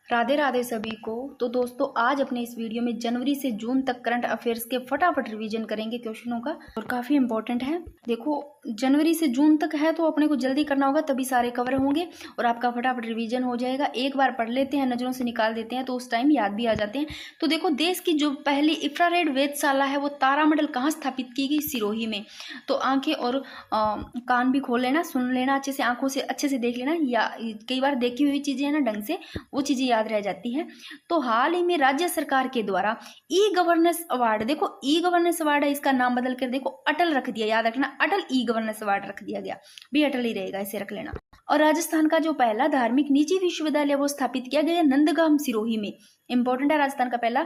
राधे राधे सभी को। तो दोस्तों आज अपने इस वीडियो में जनवरी से जून तक करंट अफेयर्स के फटाफट रिवीजन करेंगे क्वेश्चनों का, और काफी इंपॉर्टेंट है। देखो जनवरी से जून तक है तो अपने को जल्दी करना होगा, तभी सारे कवर होंगे और आपका फटाफट रिवीजन हो जाएगा। एक बार पढ़ लेते हैं, नजरों से निकाल देते हैं तो उस टाइम याद भी आ जाते हैं। तो देखो देश की जो पहली इंफ्रारेड वेधशाला है वो तारामंडल कहाँ स्थापित की गई? सिरोही में। तो आंखें और कान भी खोल लेना, सुन लेना अच्छे से, आंखों से अच्छे से देख लेना, या कई बार देखी हुई चीजें है ना ढंग से, वो चीजें याद रह जाती है। तो हाल ही में राज्य सरकार के द्वारा ई गवर्नेंस अवार्ड, देखो ई गवर्नेंस अवार्ड है, इसका नाम बदल कर देखो अटल रख दिया, याद रखना अटल ई गवर्नेंस अवार्ड रख दिया गया, भी अटल ही रहेगा, इसे रख लेना। और राजस्थान का जो पहला धार्मिक निजी विश्वविद्यालय वो स्थापित किया गया नंदगाम सिरोही में। इंपॉर्टेंट है, राजस्थान का पहला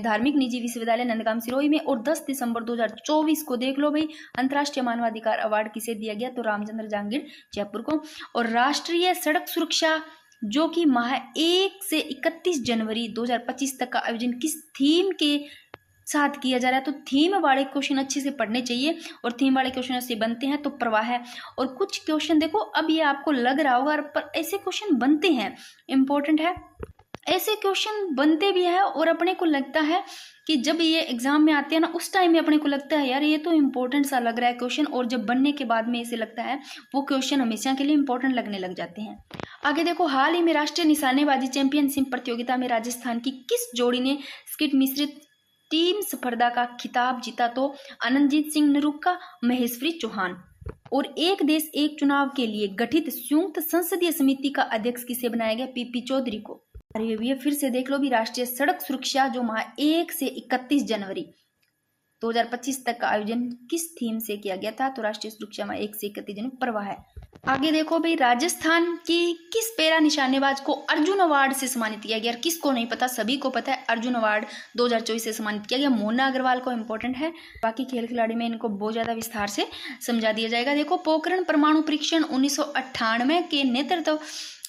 धार्मिक निजी विश्वविद्यालय नंदगाम सिरोही में। और 10 दिसंबर 2024 को देख लो भाई, अंतर्राष्ट्रीय मानवाधिकार अवार्ड किसे दिया गया? तो रामचंद्र जहांगीर जयपुर को। और राष्ट्रीय सड़क सुरक्षा जो कि माह 1 से 31 जनवरी 2025 तक का आयोजन किस थीम के साथ किया जा रहा है? तो थीम वाले क्वेश्चन अच्छे से पढ़ने चाहिए, और थीम वाले क्वेश्चन ऐसे बनते हैं। तो प्रवाह है, और कुछ क्वेश्चन देखो अब ये आपको लग रहा होगा पर ऐसे क्वेश्चन बनते हैं, इंपॉर्टेंट है, ऐसे क्वेश्चन बनते भी है। और अपने को लगता है कि जब ये एग्जाम में आते हैं ना, उस टाइम में अपने को लगता है यार ये तो इम्पोर्टेंट सा लग रहा है क्वेश्चन, और जब बनने के बाद में ऐसे लगता है वो क्वेश्चन हमेशा के लिए इम्पोर्टेंट लगने लग जाते हैं। आगे देखो, हाल ही में राष्ट्रीय निशानेबाजी चैंपियनशिप प्रतियोगिता में राजस्थान की किस जोड़ी ने स्किट मिश्रित टीम स्पर्धा का खिताब जीता? तो आनंदजीत सिंह नरूका, महेश्वरी चौहान। और एक देश एक चुनाव के लिए गठित संयुक्त संसदीय समिति का अध्यक्ष किसे बनाया गया? पीपी चौधरी को। अरे ये फिर से देख लो भी, राष्ट्रीय सड़क सुरक्षा जो माह 1 से 31 जनवरी 2025 तक का आयोजन किस थीम से किया गया था? तो राष्ट्रीय सुरक्षा माह 1 से 31 जनवरी प्रवाह है। आगे देखो भाई, राजस्थान की किस पैरा निशानेबाज को अर्जुन अवार्ड से सम्मानित किया गया? किसको नहीं पता, सभी को पता है, अर्जुन अवार्ड 2024 से सम्मानित किया गया मोना अग्रवाल को। इंपॉर्टेंट है, बाकी खेल खिलाड़ी में इनको बहुत ज्यादा विस्तार से समझा दिया जाएगा। देखो पोखरण परमाणु परीक्षण 1998 के नेतृत्व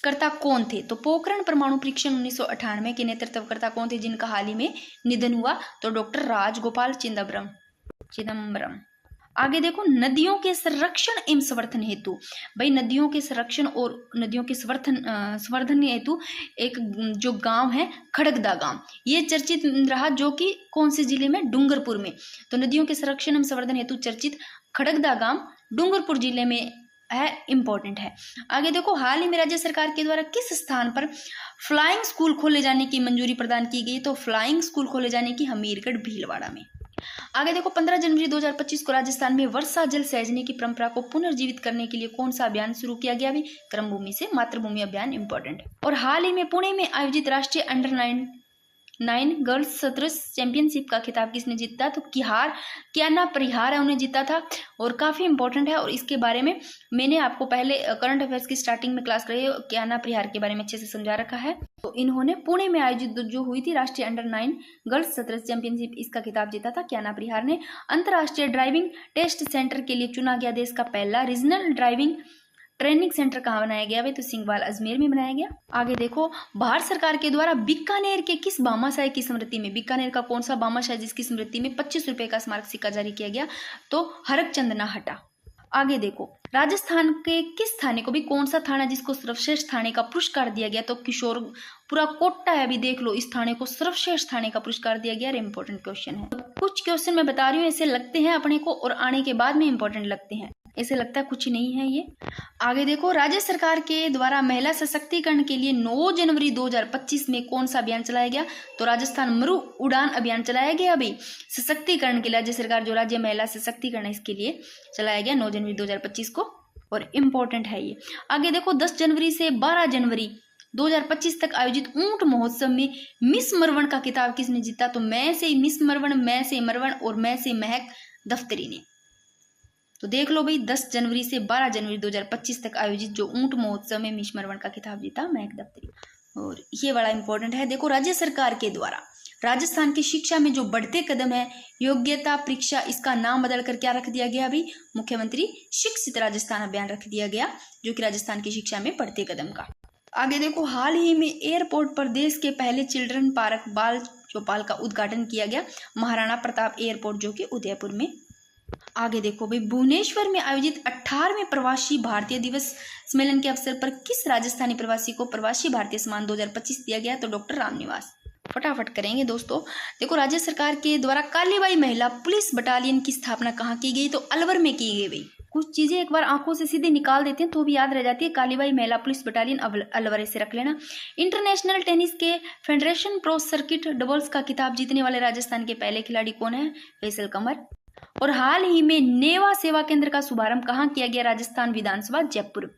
कर्ता कौन थे? तो पोखरण परमाणु परीक्षण 1998 के नेतृत्वकर्ता कौन थे जिनका हाल ही में निधन हुआ? तो डॉक्टर राजगोपाल चिदम्बरम। आगे देखो, नदियों के संरक्षण एवं संवर्धन हेतु, भाई नदियों के संरक्षण और नदियों के संवर्धन हेतु एक जो गांव है खड़गदा गांव, ये चर्चित रहा, जो कि कौन से जिले में? डूंगरपुर में। तो नदियों के संरक्षण एवं संवर्धन हेतु चर्चित खड़गदा गांव डूंगरपुर जिले में है, इंपॉर्टेंट है। आगे देखो, हाल ही में राज्य सरकार के द्वारा किस स्थान पर फ्लाइंग स्कूल खोले जाने की मंजूरी प्रदान की गई? तो फ्लाइंग स्कूल खोले जाने की हमीरगढ़ भीलवाड़ा में। आगे देखो, 15 जनवरी 2025 को राजस्थान में वर्षा जल सहेजने की परंपरा को पुनर्जीवित करने के लिए कौन सा अभियान शुरू किया गया? भी क्रमभूमि से मातृभूमि अभियान, इंपॉर्टेंट। और हाल ही में पुणे में आयोजित राष्ट्रीय अंडर 9 गर्ल्स शतरंज चैंपियनशिप का खिताब किसने जीता? तो कियाना परिहार है, उन्हें जीता था, और काफी इंपॉर्टेंट है। और इसके बारे में मैंने आपको पहले करंट अफेयर्स की स्टार्टिंग में क्लास कराई, कियाना परिहार के बारे में अच्छे से समझा रखा है। तो इन्होंने पुणे में आयोजित जो हुई थी राष्ट्रीय अंडर 9 गर्ल्स शतरंज चैंपियनशिप, इसका खिताब जीता था कियाना परिहार ने। अंतर्राष्ट्रीय ड्राइविंग टेस्ट सेंटर के लिए चुना गया देश का पहला रीजनल ड्राइविंग ट्रेनिंग सेंटर कहाँ बनाया गया? भाई तो सिंघवाल अजमेर में बनाया गया। आगे देखो, भारत सरकार के द्वारा बीकानेर के किस भामाशाह की स्मृति में, बीकानेर का कौन सा भामाशाह जिसकी स्मृति में 25 रुपए का स्मारक सिक्का जारी किया गया? तो हरकचंद नाहटा। आगे देखो, राजस्थान के किस थाने को भी, कौन सा थाना जिसको सर्वश्रेष्ठ थाने का पुरस्कार दिया गया? तो किशोरपुरा कोट्टा है, अभी देख लो, इस थाने को सर्वश्रेष्ठ थाने का पुरस्कार दिया गया। इंपॉर्टेंट क्वेश्चन है, कुछ क्वेश्चन मैं बता रही हूँ ऐसे लगते हैं अपने को और आने के बाद में इंपॉर्टेंट लगते हैं, ऐसे लगता है कुछ नहीं है ये। आगे देखो, राज्य सरकार के द्वारा महिला सशक्तिकरण के लिए 9 जनवरी 2025 में कौन सा अभियान चलाया गया? तो राजस्थान मरु उड़ान अभियान चलाया गया। अभी सशक्तिकरण के लिए राज्य सरकार, जो राज्य महिला सशक्तिकरण इसके लिए चलाया गया 9 जनवरी 2025 को, और इम्पोर्टेंट है ये। आगे देखो, 10 जनवरी से 12 जनवरी 2025 तक आयोजित ऊंट महोत्सव में मिस मरवन का खिताब किसने जीता? तो मैं से मिस मरवन, मैं से मरवन और मैं से महक दफ्तरी ने। तो देख लो भाई, 10 जनवरी से 12 जनवरी 2025 तक आयोजित जो ऊंट महोत्सव में मिस मरवन का खिताब जीता महक दफ्तरी। और ये बड़ा इंपॉर्टेंट है। देखो, राज्य सरकार के द्वारा राजस्थान की शिक्षा में जो बढ़ते कदम है, योग्यता परीक्षा, इसका नाम बदलकर क्या रख दिया गया? अभी मुख्यमंत्री शिक्षित राजस्थान अभियान रख दिया गया, जो कि राजस्थान की शिक्षा में बढ़ते कदम का। आगे देखो, हाल ही में एयरपोर्ट पर देश के पहले चिल्ड्रन पार्क बाल चौपाल का उद्घाटन किया गया, महाराणा प्रताप एयरपोर्ट जो कि उदयपुर में। आगे देखो भाई, भुवनेश्वर में आयोजित 18वें प्रवासी भारतीय दिवस सम्मेलन के अवसर पर किस राजस्थानी प्रवासी को प्रवासी भारतीय सम्मान 2025 दिया गया? तो डॉक्टर रामनिवास। फटाफट करेंगे दोस्तों। देखो, राज्य सरकार के द्वारा कालीबाई महिला पुलिस बटालियन की स्थापना कहाँ की गई? तो अलवर में की गई। भाई कुछ चीजें एक बार आंखों से सीधे निकाल देते हैं तो भी याद रह जाती है। कालीबाई महिला पुलिस बटालियन अलवर से रख लेना। इंटरनेशनल टेनिस के फेडरेशन प्रो सर्किट डबल्स का खिताब जीतने वाले राजस्थान के पहले खिलाड़ी कौन है? फैसल कमर। और हाल ही में नेवा सेवा केंद्र का शुभारंभ कहाँ किया गया? राजस्थान विधानसभा जयपुर।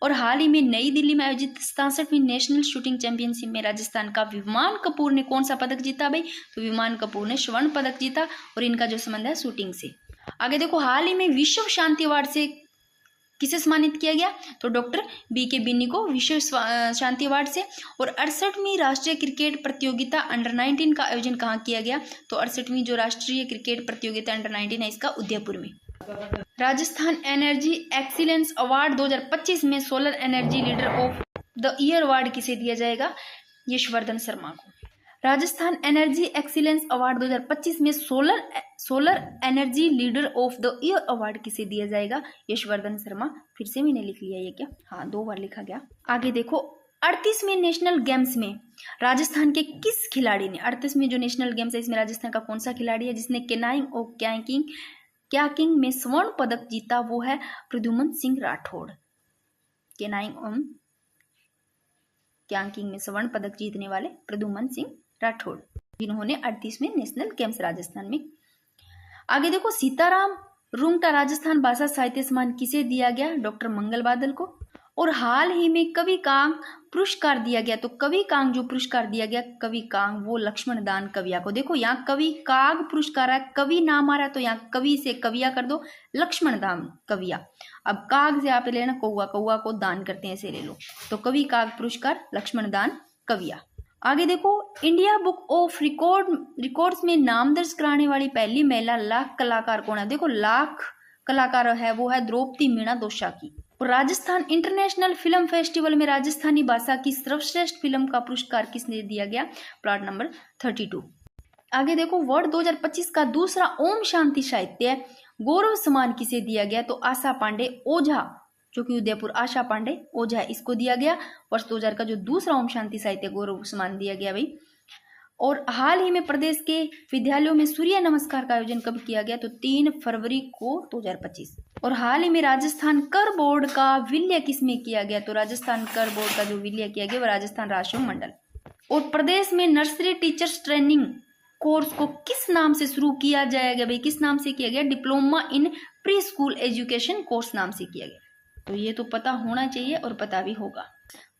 और हाल ही में नई दिल्ली में आयोजित 67वीं नेशनल शूटिंग चैंपियनशिप में राजस्थान का विमान कपूर ने कौन सा पदक जीता? भाई तो विमान कपूर ने स्वर्ण पदक जीता। और इनका जो संबंध है शूटिंग से। आगे देखो, हाल ही में विश्व शांति अवार्ड से किसे सम्मानित किया गया? तो डॉक्टर BK बिन्नी को विश्व शांति अवार्ड से। और 68वीं राष्ट्रीय क्रिकेट प्रतियोगिता अंडर 19 का आयोजन कहाँ किया गया? तो 68वीं जो राष्ट्रीय क्रिकेट प्रतियोगिता अंडर 19 है इसका उदयपुर में। राजस्थान एनर्जी एक्सीलेंस अवार्ड 2025 में solar energy leader of the year award किसे दिया जाएगा? यशवर्धन शर्मा को। राजस्थान एनर्जी एक्सीलेंस अवार्ड 2025 में solar energy leader of the year award किसे दिया जाएगा? यशवर्धन शर्मा। फिर से मैंने लिख लिया ये क्या? हाँ, 2 बार लिखा गया। आगे देखो, 38वें नेशनल गेम्स में राजस्थान के किस खिलाड़ी ने 38वें जो नेशनल गेम्स है इसमें राजस्थान का कौन सा खिलाड़ी है जिसने केनाइंग और क्याकिंग में स्वर्ण पदक जीता? वो है प्रद्युमन सिंह राठौड़। केनाइंग और क्याकिंग में स्वर्ण पदक जीतने वाले प्रद्युमन सिंह राठौड़, जिन्होंने 38वें नेशनल गेम्स राजस्थान में। आगे देखो, सीताराम रुंगटा राजस्थान भाषा साहित्य सम्मान किसे दिया गया? डॉक्टर मंगल बादल को। और हाल ही में कवि कांग पुरस्कार दिया गया। तो कवि कांग जो पुरस्कार दिया गया, कवि कांग वो लक्ष्मण दान कविया को। देखो यहाँ कवि कांग पुरस्कार है, कवि नाम आ रहा है तो यहाँ कवि से कविया कर दो, लक्ष्मण दान कविया। अब काग से आप लेना कौआ, कौआ को दान करते हैं ऐसे ले लो। तो कवि काग पुरस्कार लक्ष्मण दान कविया। आगे देखो, इंडिया बुक ऑफ रिकॉर्ड्स में नाम दर्ज कराने वाली पहली महिला लाख कलाकार कौन है? देखो लाख कलाकार है वो है द्रौपदी मीणा दोसाकी। और राजस्थान इंटरनेशनल फिल्म फेस्टिवल में राजस्थानी भाषा की सर्वश्रेष्ठ फिल्म का पुरस्कार किसने दिया गया? Plot number 32। आगे देखो, वर्ड 2025 का दूसरा ओम शांति साहित्य गौरव सम्मान किसे दिया गया? तो आशा पांडे ओझा, जो कि उदयपुर, आशा पांडे ओझा इसको दिया गया। वर्ष 2000 का जो दूसरा ओम शांति साहित्य गौरव सम्मान दिया गया भाई। और हाल ही में प्रदेश के विद्यालयों में सूर्य नमस्कार का आयोजन कब किया गया? तो 3 फरवरी को 2025। और हाल ही में राजस्थान कर बोर्ड का विलय किसमें किया गया? तो राजस्थान कर बोर्ड का जो विलय किया गया वो राजस्थान राजस्व मंडल। और प्रदेश में नर्सरी टीचर्स ट्रेनिंग कोर्स को किस नाम से शुरू किया जाएगा भाई? किस नाम से किया गया? Diploma in pre school education course नाम से किया गया। तो ये तो पता होना चाहिए और पता भी होगा।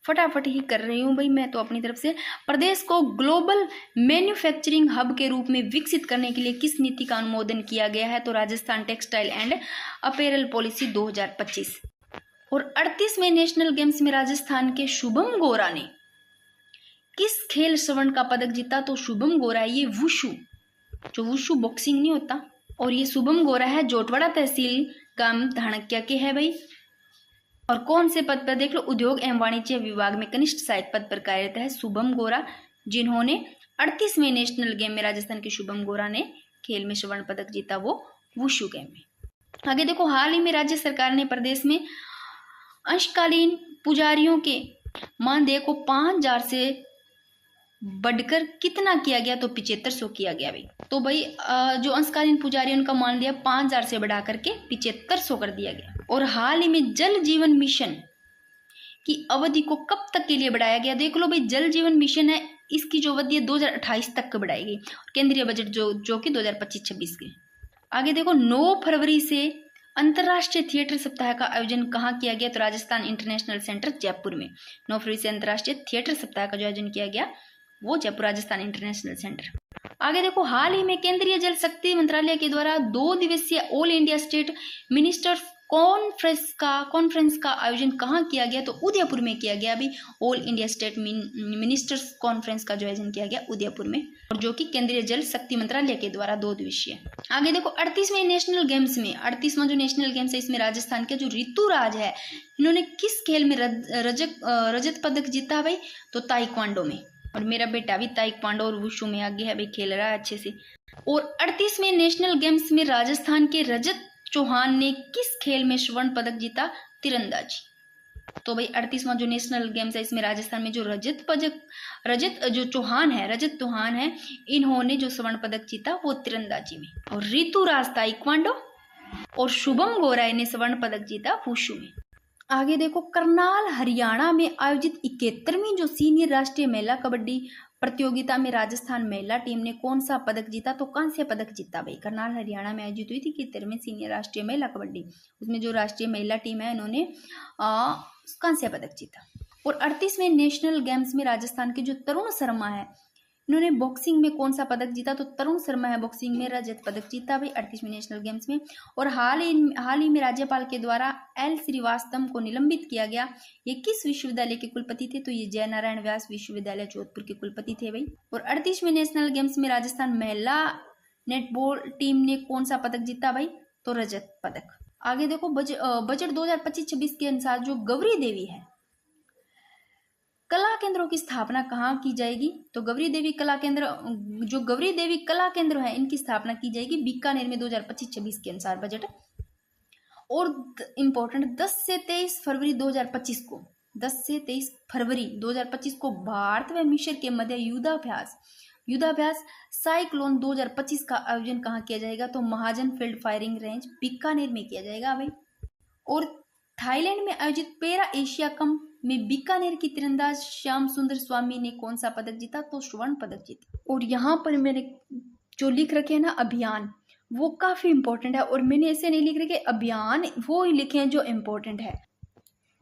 फटाफट ही कर रही हूँ भाई मैं तो अपनी तरफ से। प्रदेश को ग्लोबल मैन्युफैक्चरिंग हब के रूप में विकसित करने के लिए किस नीति का अनुमोदन किया गया है? तो Rajasthan textile and apparel policy 2025। और 38वें नेशनल गेम्स में राजस्थान के शुभम गोरा ने किस खेल स्वर्ण का पदक जीता? तो शुभम गोरा ये वुशु, जो वुशु बॉक्सिंग नहीं होता, और ये शुभम गोरा है जोटवाड़ा तहसील गांव धाणक्या के है भाई। और कौन से पद पर? देख लो, उद्योग एवं वाणिज्य विभाग में कनिष्ठ सहायक पद पर कार्यरत है शुभम गोरा, जिन्होंने 38वें नेशनल गेम में राजस्थान के शुभम गोरा ने खेल में स्वर्ण पदक जीता, वो वुशु गेम में। आगे देखो, हाल ही में राज्य सरकार ने प्रदेश में अंशकालीन पुजारियों के मानदेय को 5000 से बढ़कर कितना किया गया? तो 7500 किया गया भाई। तो भाई जो अंशकालीन पुजारी उनका मानदेय 5000 से बढ़ा करके 7500 कर दिया गया। और हाल ही में जल जीवन मिशन की अवधि को कब तक के लिए बढ़ाया गया? देख लो भाई, जल जीवन मिशन है, इसकी जो अवधि है 2028 तक बढ़ाई गई। केंद्रीय बजट जो कि 2025-26 के। आगे देखो, 9 फरवरी से अंतर्राष्ट्रीय थिएटर सप्ताह का आयोजन कहाँ किया गया? तो राजस्थान इंटरनेशनल सेंटर जयपुर में 9 फरवरी से अंतर्राष्ट्रीय थिएटर सप्ताह का जो आयोजन किया गया वो जयपुर राजस्थान इंटरनेशनल सेंटर। आगे देखो, हाल ही में केंद्रीय जल शक्ति मंत्रालय के द्वारा 2 दिवसीय all India state ministers conference का आयोजन कहाँ किया गया? तो उदयपुर में किया गया अभी। All India state ministers conference का जो आयोजन किया गया उदयपुर में, और जो कि केंद्रीय जल शक्ति मंत्रालय के द्वारा 2 दिवसीय। आगे देखो, 38वें नेशनल गेम्स में 38वां जो नेशनल गेम्स है इसमें राजस्थान के जो ऋतुराज है इन्होंने किस खेल में रजत पदक जीता भाई? तो ताइक्वांडो में। और मेरा बेटा भी ताइक्वांडो और वुशु में आगे है भाई, खेल रहा है अच्छे से। और 38वें नेशनल गेम्स में राजस्थान के रजत चौहान ने किस खेल में स्वर्ण पदक जीता? तीरंदाजी। तो भाई 38वां जो नेशनल गेम्स है इसमें राजस्थान में जो रजत चौहान है, इन्होंने जो स्वर्ण पदक जीता वो तीरंदाजी में। और रितु राज ताइक्वांडो और शुभम गोराई ने स्वर्ण पदक जीता वुशु में। आगे देखो, करनाल हरियाणा में आयोजित 71वीं जो सीनियर राष्ट्रीय महिला कबड्डी प्रतियोगिता में राजस्थान महिला टीम ने कौन सा पदक जीता? तो कांस्य पदक जीता भाई। करनाल हरियाणा में आयोजित हुई थी 71वीं सीनियर राष्ट्रीय महिला कबड्डी, उसमें जो राष्ट्रीय महिला टीम है इन्होंने कांस्य पदक जीता। और 38वें नेशनल गेम्स में राजस्थान के जो तरुण शर्मा है, इन्होंने बॉक्सिंग में कौन सा पदक जीता? तो तरुण शर्मा है बॉक्सिंग में रजत पदक जीता भाई 38वें नेशनल गेम्स में। और हाल ही में राज्यपाल के द्वारा एल श्रीवास्तव को निलंबित किया गया। ये किस विश्वविद्यालय के कुलपति थे? तो ये जयनारायण व्यास विश्वविद्यालय जोधपुर के कुलपति थे भाई। और 38वें नेशनल गेम्स में राजस्थान महिला नेटबॉल टीम ने कौन सा पदक जीता भाई? तो रजत पदक। आगे देखो, बजट 2025-26 के अनुसार जो गौरी देवी है कला केंद्रों की स्थापना कहाँ की जाएगी? तो गौरी देवी कला केंद्र है इनकी स्थापना की जाएगी बीकानेर में 2025-26 के अनुसार बजट। और इंपॉर्टेंट 10 से 23 फरवरी 2025 को भारत व मिस्र के मध्य युद्धाभ्यास साइक्लोन 2025 का आयोजन कहाँ किया जाएगा? तो महाजन फील्ड फायरिंग रेंज बीकानेर में किया जाएगा भाई। और थाईलैंड में आयोजित पैरा एशिया कप में बीकानेर की तीरंदाज श्याम सुंदर स्वामी ने कौन सा पदक जीता? तो स्वर्ण पदक जीता। और यहाँ पर मैंने जो लिख रखे हैं ना अभियान, वो काफी इंपॉर्टेंट है। और मैंने ऐसे नहीं लिख रखे अभियान, वो ही लिखे हैं जो इम्पोर्टेंट है।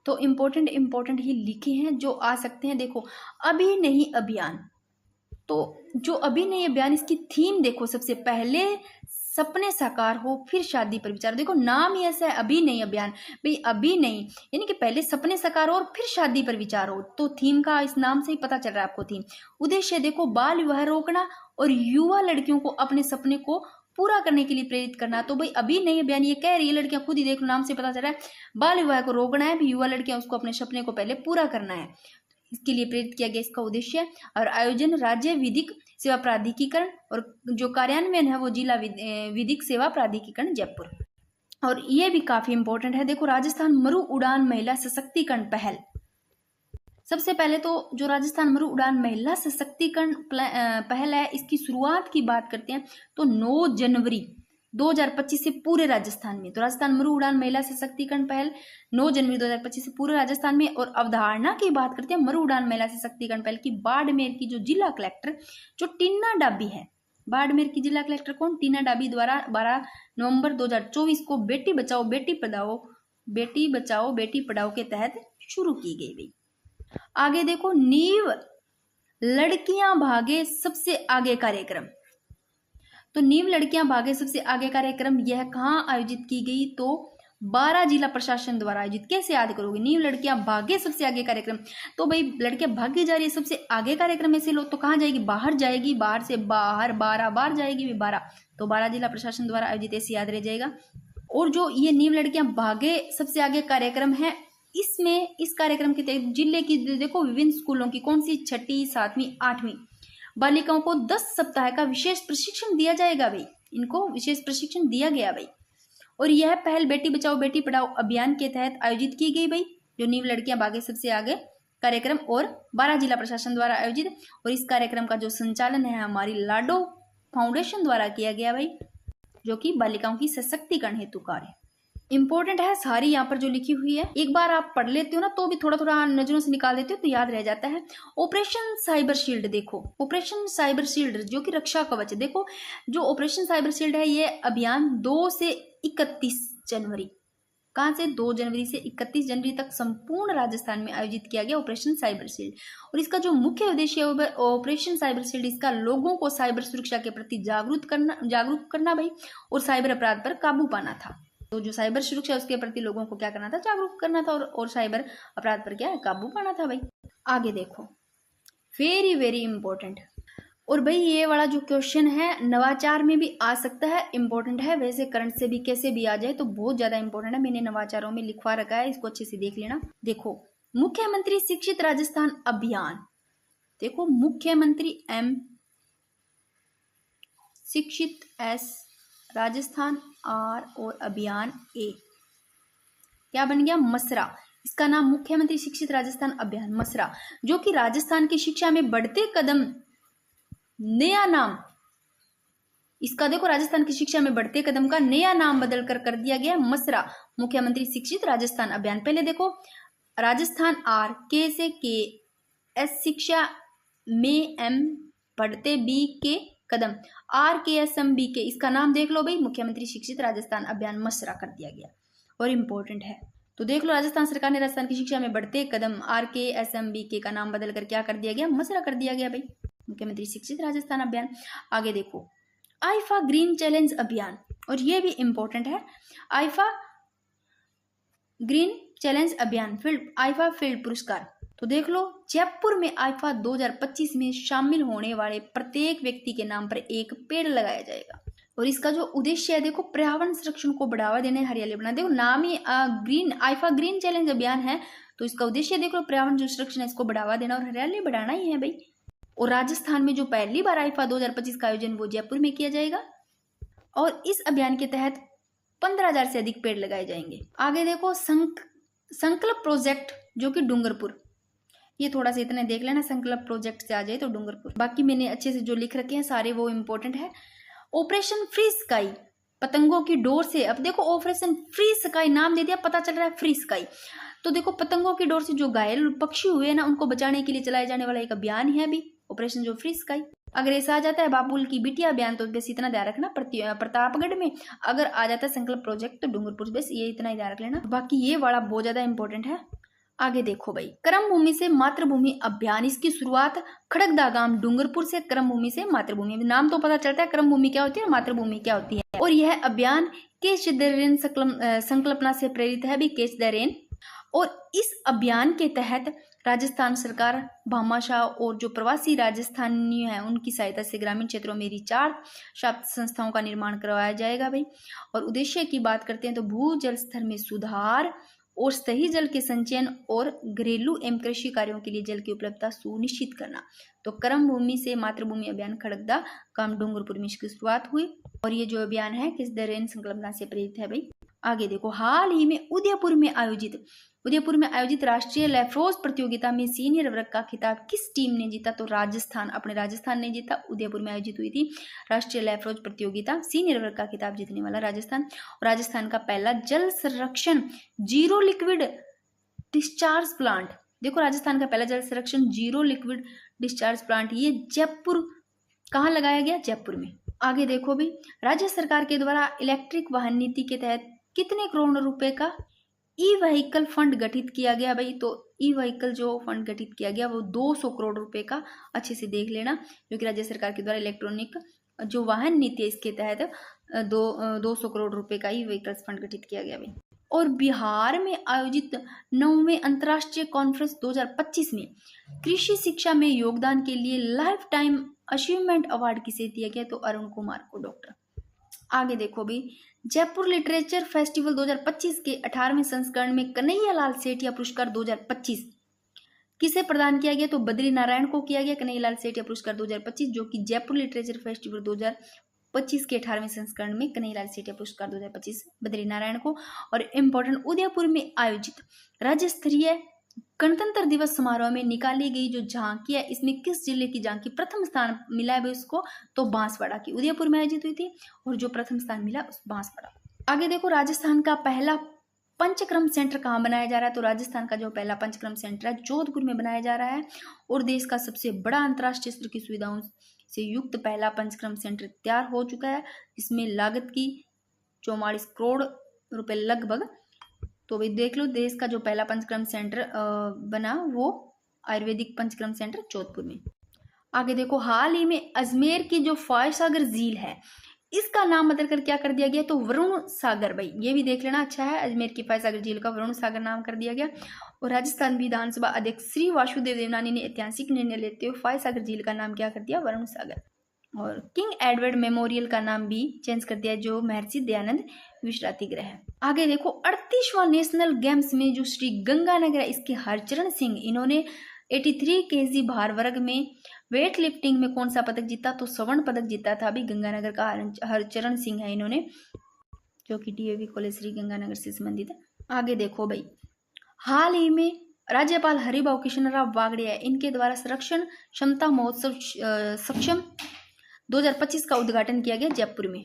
तो इम्पोर्टेंट ही लिखे हैं जो आ सकते हैं। देखो, अभी नहीं अभियान, तो जो अभी नहीं अभियान इसकी थीम देखो, सबसे पहले सपने साकार हो फिर शादी पर विचार। देखो नाम ही ऐसा है, अभी नहीं अभियान भाई, अभी नहीं यानी कि पहले सपने साकार हो और फिर शादी पर विचार हो। तो थीम का इस नाम से ही पता चल रहा है आपको थीम। उद्देश्य देखो, बाल विवाह रोकना और युवा लड़कियों को अपने सपने को पूरा करने के लिए प्रेरित करना। तो भाई अभी नहीं अभियान ये कह रही है लड़कियां, खुद ही देख लो नाम से पता चल रहा है, बाल विवाह को रोकना है, युवा लड़कियां उसको अपने सपने को पहले पूरा करना है, इसके लिए प्रेरित किया गया इसका उद्देश्य। और आयोजन राज्य विधिक सेवा प्राधिकरण और जो कार्यान्वयन है वो जिला विधिक सेवा प्राधिकरण जयपुर। और ये भी काफी इंपॉर्टेंट है। देखो, राजस्थान मरु उड़ान महिला सशक्तिकरण पहल, सबसे पहले तो जो राजस्थान मरु उड़ान महिला सशक्तिकरण पहल है, इसकी शुरुआत की बात करते हैं तो 9 जनवरी 2025 से पूरे राजस्थान में। तो राजस्थान मरु उड़ान महिला सशक्तिकरण पहल 9 जनवरी 2025 से पूरे राजस्थान में। और अवधारणा की बात करते हैं मरु उड़ान महिला सशक्तिकरण पहल की, बाड़मेर की जो जिला कलेक्टर जो टीना डाबी है, बाड़मेर की जिला कलेक्टर कौन? टीना डाबी द्वारा 12 नवंबर 2024 को बेटी बचाओ बेटी पढ़ाओ के तहत शुरू की गई। आगे देखो, नींव लड़कियां भागे सबसे आगे कार्यक्रम। तो नींव लड़कियां भागे सबसे आगे कार्यक्रम यह कहाँ आयोजित की गई? तो 12 जिला प्रशासन द्वारा आयोजित। कैसे याद करोगे? नींव लड़कियां भागे सबसे आगे कार्यक्रम, तो भाई लड़कियां भागी जा रही है सबसे आगे कार्यक्रम में से लो, तो कहाँ जाएगी? बाहर जाएगी, बाहर से बाहर 12 बार जाएगी 12, तो 12 जिला प्रशासन द्वारा आयोजित, ऐसे याद रह जाएगा। और जो ये नींव लड़कियां भागे सबसे आगे कार्यक्रम है, इसमें इस कार्यक्रम के तहत जिले की देखो विभिन्न स्कूलों की कौन सी 6वीं 7वीं 8वीं बालिकाओं को 10 सप्ताह का विशेष प्रशिक्षण दिया जाएगा भाई, इनको विशेष प्रशिक्षण दिया गया भाई। और यह पहल बेटी बचाओ बेटी पढ़ाओ अभियान के तहत आयोजित की गई भाई, जो नींव लड़कियां भागे सबसे आगे कार्यक्रम और 12 जिला प्रशासन द्वारा आयोजित। और इस कार्यक्रम का जो संचालन है हमारी लाडो फाउंडेशन द्वारा किया गया भाई, जो कि बालिकाओं की सशक्तिकरण हेतु कार्य। इंपॉर्टेंट है सारी यहाँ पर जो लिखी हुई है, एक बार आप पढ़ लेते हो ना तो भी थोड़ा थोड़ा नजरों से निकाल देते हो तो याद रह जाता है। ऑपरेशन साइबर शील्ड देखो, ऑपरेशन साइबर शील्ड जो कि रक्षा कवच, देखो जो ऑपरेशन साइबर शील्ड है ये अभियान 2 से 31 जनवरी, कहाँ से? 2 जनवरी से 31 जनवरी तक संपूर्ण राजस्थान में आयोजित किया गया ऑपरेशन साइबर शील्ड। और इसका जो मुख्य उद्देश्य है ऑपरेशन साइबर शील्ड, इसका लोगों को साइबर सुरक्षा के प्रति जागरूक करना भाई, और साइबर अपराध पर काबू पाना था। तो जो साइबर सुरक्षा उसके प्रति लोगों को क्या करना था? जागरूक करना था, और साइबर अपराध पर क्या है? काबू पाना था भाई। आगे देखो, वेरी वेरी इंपॉर्टेंट, और भाई ये वाला जो क्वेश्चन है नवाचार में भी आ सकता है, इंपॉर्टेंट है, वैसे करंट से भी कैसे भी आ जाए तो बहुत ज्यादा इंपॉर्टेंट है। मैंने नवाचारों में लिखवा रखा है, इसको अच्छे से देख लेना। देखो, मुख्यमंत्री शिक्षित राजस्थान अभियान देखो मुख्यमंत्री एम, शिक्षित एस, राजस्थान आर और अभियान ए। क्या बन गया? मसरा। इसका नाम मुख्यमंत्री शिक्षित राजस्थान अभियान मसरा, जो कि राजस्थान की शिक्षा में बढ़ते कदम, नया नाम इसका देखो राजस्थान की शिक्षा में बढ़ते कदम का नया नाम बदल कर दिया गया मसरा, मुख्यमंत्री शिक्षित राजस्थान अभियान। पहले देखो राजस्थान आर, के से के, एस शिक्षा में, एम बढ़ते, बी के कदम, आर के एस एम बी के, इसका नाम देख लो भाई, मुख्यमंत्री शिक्षित राजस्थान अभियान मसरा कर दिया गया और इम्पोर्टेंट है। तो देख लो राजस्थान सरकार ने राजस्थान की शिक्षा में बढ़ते कदम, आर के एस एम बी के का नाम बदल कर क्या कर दिया गया? मसरा कर दिया गया भाई, मुख्यमंत्री शिक्षित राजस्थान अभियान। आगे देखो आईफा ग्रीन चैलेंज अभियान, और ये भी इंपॉर्टेंट है। आईफा ग्रीन चैलेंज अभियान, आईफा फील्ड पुरस्कार। तो देख लो जयपुर में आईफा 2025 में शामिल होने वाले प्रत्येक व्यक्ति के नाम पर एक पेड़ लगाया जाएगा। और इसका जो उद्देश्य है देखो, पर्यावरण संरक्षण को बढ़ावा देने, हरियाली बनाना। देखो नाम ही ग्रीन, आईफा ग्रीन चैलेंज अभियान है, तो इसका उद्देश्य देखो पर्यावरण जो संरक्षण है इसको बढ़ावा देना और हरियाली बढ़ाना ही है भाई। और राजस्थान में जो पहली बार आईफा 2025 का आयोजन वो जयपुर में किया जाएगा और इस अभियान के तहत 15,000 से अधिक पेड़ लगाए जाएंगे। आगे देखो संकल्प प्रोजेक्ट, जो कि डूंगरपुर, ये थोड़ा सा इतने देख लेना, संकल्प प्रोजेक्ट से आ जाए तो डूंगरपुर। बाकी मैंने अच्छे से जो लिख रखे हैं सारे वो इंपॉर्टेंट है। ऑपरेशन फ्री स्काई, पतंगों की डोर से, अब देखो ऑपरेशन फ्री स्काई नाम दे दिया, पता चल रहा है फ्री स्काई। तो देखो पतंगों की डोर से जो घायल पक्षी हुए ना उनको बचाने के लिए चलाए जाने वाला एक अभियान है अभी, ऑपरेशन जो फ्री स्काई। अगर ऐसा आ जाता है बाबुल की बिटिया अभियान तो बस इतना ध्यान रखना, प्रतापगढ़ में। अगर आ जाता है संकल्प प्रोजेक्ट तो डूंगरपुर, बस ये इतना ही ध्यान रख लेना। बाकी ये वाला बहुत ज्यादा इंपॉर्टेंट है। आगे देखो भाई कर्म भूमि से मातृभूमि अभियान, इसकी शुरुआत खड़गदा गांव डूंगरपुर से, कर्म भूमि से मातृभूमि। नाम तो पता चलता है कर्म भूमि क्या होती है, मातृभूमि क्या होती है। और यह अभियान कैच द रेन संकल्पना से प्रेरित है भी, कैच द रेन। और इस अभियान के तहत राजस्थान सरकार भामाशाह और जो प्रवासी राजस्थानी हैं उनकी सहायता से ग्रामीण क्षेत्रों में रिचार्ज शाफ्ट संस्थाओं का निर्माण करवाया जाएगा भाई। और उद्देश्य की बात करते हैं तो भू जल स्तर में सुधार और सही जल के संचयन और घरेलू एवं कृषि कार्यों के लिए जल की उपलब्धता सुनिश्चित करना। तो कर्म भूमि से मातृभूमि अभियान खड़गदा काम डूंगरपुर में इसकी शुरुआत हुई और ये जो अभियान है किस द रेन संकल्पना से प्रेरित है भाई। आगे देखो हाल ही में उदयपुर में आयोजित राष्ट्रीय लैफ्रोज प्रतियोगिता में सीनियर वर्ग का खिताब किस टीम ने जीता? तो अपने राजस्थान ने जीता। उदयपुर में आयोजित हुई थी राष्ट्रीय लैफ्रोज प्रतियोगिता, सीनियर वर्ग का खिताब जीतने वाला राजस्थान। और राजस्थान का पहला जल संरक्षण जीरो लिक्विड डिस्चार्ज प्लांट, देखो राजस्थान का पहला जल संरक्षण जीरो लिक्विड डिस्चार्ज प्लांट ये जयपुर, कहाँ लगाया गया? जयपुर में। आगे देखो भी राज्य सरकार के द्वारा इलेक्ट्रिक वाहन नीति के तहत कितने करोड़ रुपए का ई व्हीकल फंड गठित किया गया भाई? तो ई व्हीकल जो फंड गठित किया गया वो 200 करोड़ रुपए का, अच्छे से देख लेना, जो कि राज्य सरकार के द्वारा इलेक्ट्रॉनिक जो वाहन नीति है इसके तहत 200 करोड़ रुपए का ई व्हीकल फंड गठित किया गया भाई। और बिहार में आयोजित 9वें अंतर्राष्ट्रीय कॉन्फ्रेंस 2025 में कृषि शिक्षा में योगदान के लिए लाइफ टाइम अचीवमेंट अवार्ड किसे दिया गया? तो अरुण कुमार को, डॉक्टर। आगे देखो भी जयपुर लिटरेचर फेस्टिवल 2025 के 18वें संस्करण में कन्हैया लाल सेठिया पुरस्कार 2025 किसे प्रदान किया गया? तो बद्री नारायण को किया गया कन्हैया लाल सेठिया पुरस्कार 2025, जो कि जयपुर लिटरेचर फेस्टिवल 2025 के 18वें संस्करण में कन्हैया लाल सेठिया पुरस्कार 2025 बद्री नारायण को। और इम्पोर्टेंट उदयपुर में आयोजित राज्य स्तरीय गणतंत्र दिवस समारोह में निकाली गई जो झांकी है इसमें किस जिले की झांकी प्रथम स्थान मिला है उसको? तो बांसवाड़ा की, उदयपुर में आयोजित हुई थी और जो प्रथम स्थान मिला उस बांसवाड़ा। आगे देखो राजस्थान का पहला पंचक्रम सेंटर कहाँ बनाया जा रहा है? तो राजस्थान का जो पहला पंचक्रम सेंटर है जोधपुर में बनाया जा रहा है और देश का सबसे बड़ा अंतर्राष्ट्रीय स्तर की सुविधाओं से युक्त पहला पंचक्रम सेंटर तैयार हो चुका है। इसमें लागत की 44 करोड़ रुपए लगभग। तो भाई देख लो देश का जो पहला पंचक्रम सेंटर बना वो आयुर्वेदिक पंचक्रम सेंटर जोधपुर में। आगे देखो हाल ही में अजमेर की जो फायसागर झील है इसका नाम बदल कर क्या कर दिया गया? तो वरुण सागर भाई, ये भी देख लेना, अच्छा है। अजमेर की फायसागर झील का वरुण सागर नाम कर दिया गया। और राजस्थान विधानसभा अध्यक्ष श्री वासुदेव देवनानी ने ऐतिहासिक निर्णय लेते हुए फायसागर झील का नाम क्या कर दिया? वरुण सागर। और किंग एडवर्ड मेमोरियल का नाम भी चेंज कर दिया जो महर्षि दयानंद विश्रांति गृह है। आगे देखो 38वां नेशनल गेम्स में जो श्री गंगानगर है इसके हरचरण सिंह इन्होंने 83 केजी भार वर्ग में वेट लिफ्टिंग में कौन सा पदक जीता? तो स्वर्ण पदक जीता था अभी गंगानगर का हरचरण सिंह है इन्होंने, जो कि डीएवी कॉलेज श्री गंगानगर से संबंधित है। आगे देखो भाई, हाल ही में राज्यपाल हरिभाऊ कृष्णराव बागड़िया इनके द्वारा संरक्षण क्षमता महोत्सव सक्षम 2025 का उद्घाटन किया गया जयपुर में।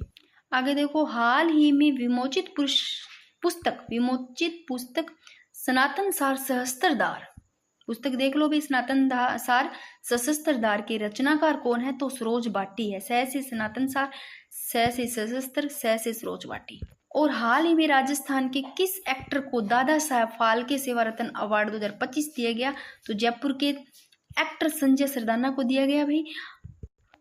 आगे देखो, हाल ही में विमोचित पुस्तक सनातन सार सहस्त्रधार पुस्तक देख लो भी, सनातन सार सहस्त्रधार के रचनाकार कौन है? तो सरोज बाटी है। स से सनातन सार, स से सहस्त्र, स से सरोज बाटी। और हाल ही में राजस्थान के किस एक्टर को दादा साहब फाल्के सेवा रत्न अवार्ड 2025 दिया गया? तो जयपुर के एक्टर संजय सरदाना को दिया गया भाई।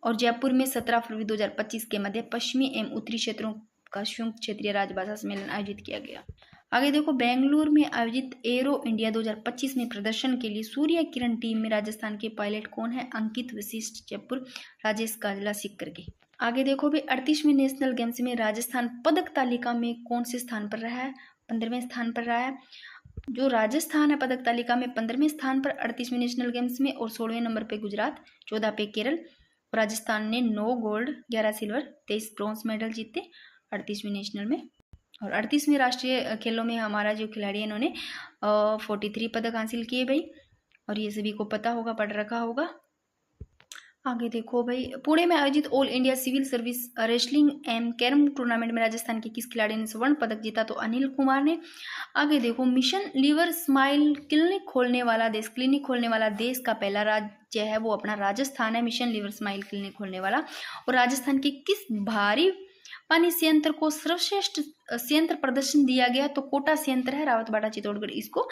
और जयपुर में 17 फरवरी 2025 के मध्य पश्चिमी एवं उत्तरी क्षेत्रों का संयुक्त क्षेत्रीय राजभाषा सम्मेलन आयोजित किया गया। आगे देखो, बेंगलुरु में आयोजित एरो इंडिया 2025 में प्रदर्शन के लिए सूर्य किरण टीम में राजस्थान के पायलट कौन है? अंकित वशिष्ठ जयपुर, राजेश काजला सीकर के। आगे देखो भी, 38वें नेशनल गेम्स में राजस्थान पदक तालिका में कौन से स्थान पर रहा है? 15वें स्थान पर रहा है। जो राजस्थान है पदक तालिका में 15वें स्थान पर 38वें नेशनल गेम्स में, और 16वें नंबर पे गुजरात, 14 पे केरल। राजस्थान ने 9 गोल्ड, 11 सिल्वर, 23 ब्रॉन्ज मेडल जीते 38वें नेशनल में। और 38वें राष्ट्रीय खेलों में हमारा जो खिलाड़ी है इन्होंने 43 पदक हासिल किए भाई, और ये सभी को पता होगा, पढ़ रखा होगा। आगे देखो भाई, पुणे में आयोजित All India Civil Service wrestling and carrom tournament में राजस्थान के किस खिलाड़ी ने स्वर्ण पदक जीता? तो अनिल कुमार ने। आगे देखो, मिशन लीवर स्माइल क्लिनिक खोलने वाला देश का पहला राज्य है वो अपना राजस्थान है, मिशन लीवर स्माइल क्लिनिक खोलने वाला। और राजस्थान के किस भारी पानी संयंत्र को सर्वश्रेष्ठ संयंत्र प्रदर्शन दिया गया? तो कोटा संयंत्र है, रावतबाड़ा चित्तौड़गढ़, इसको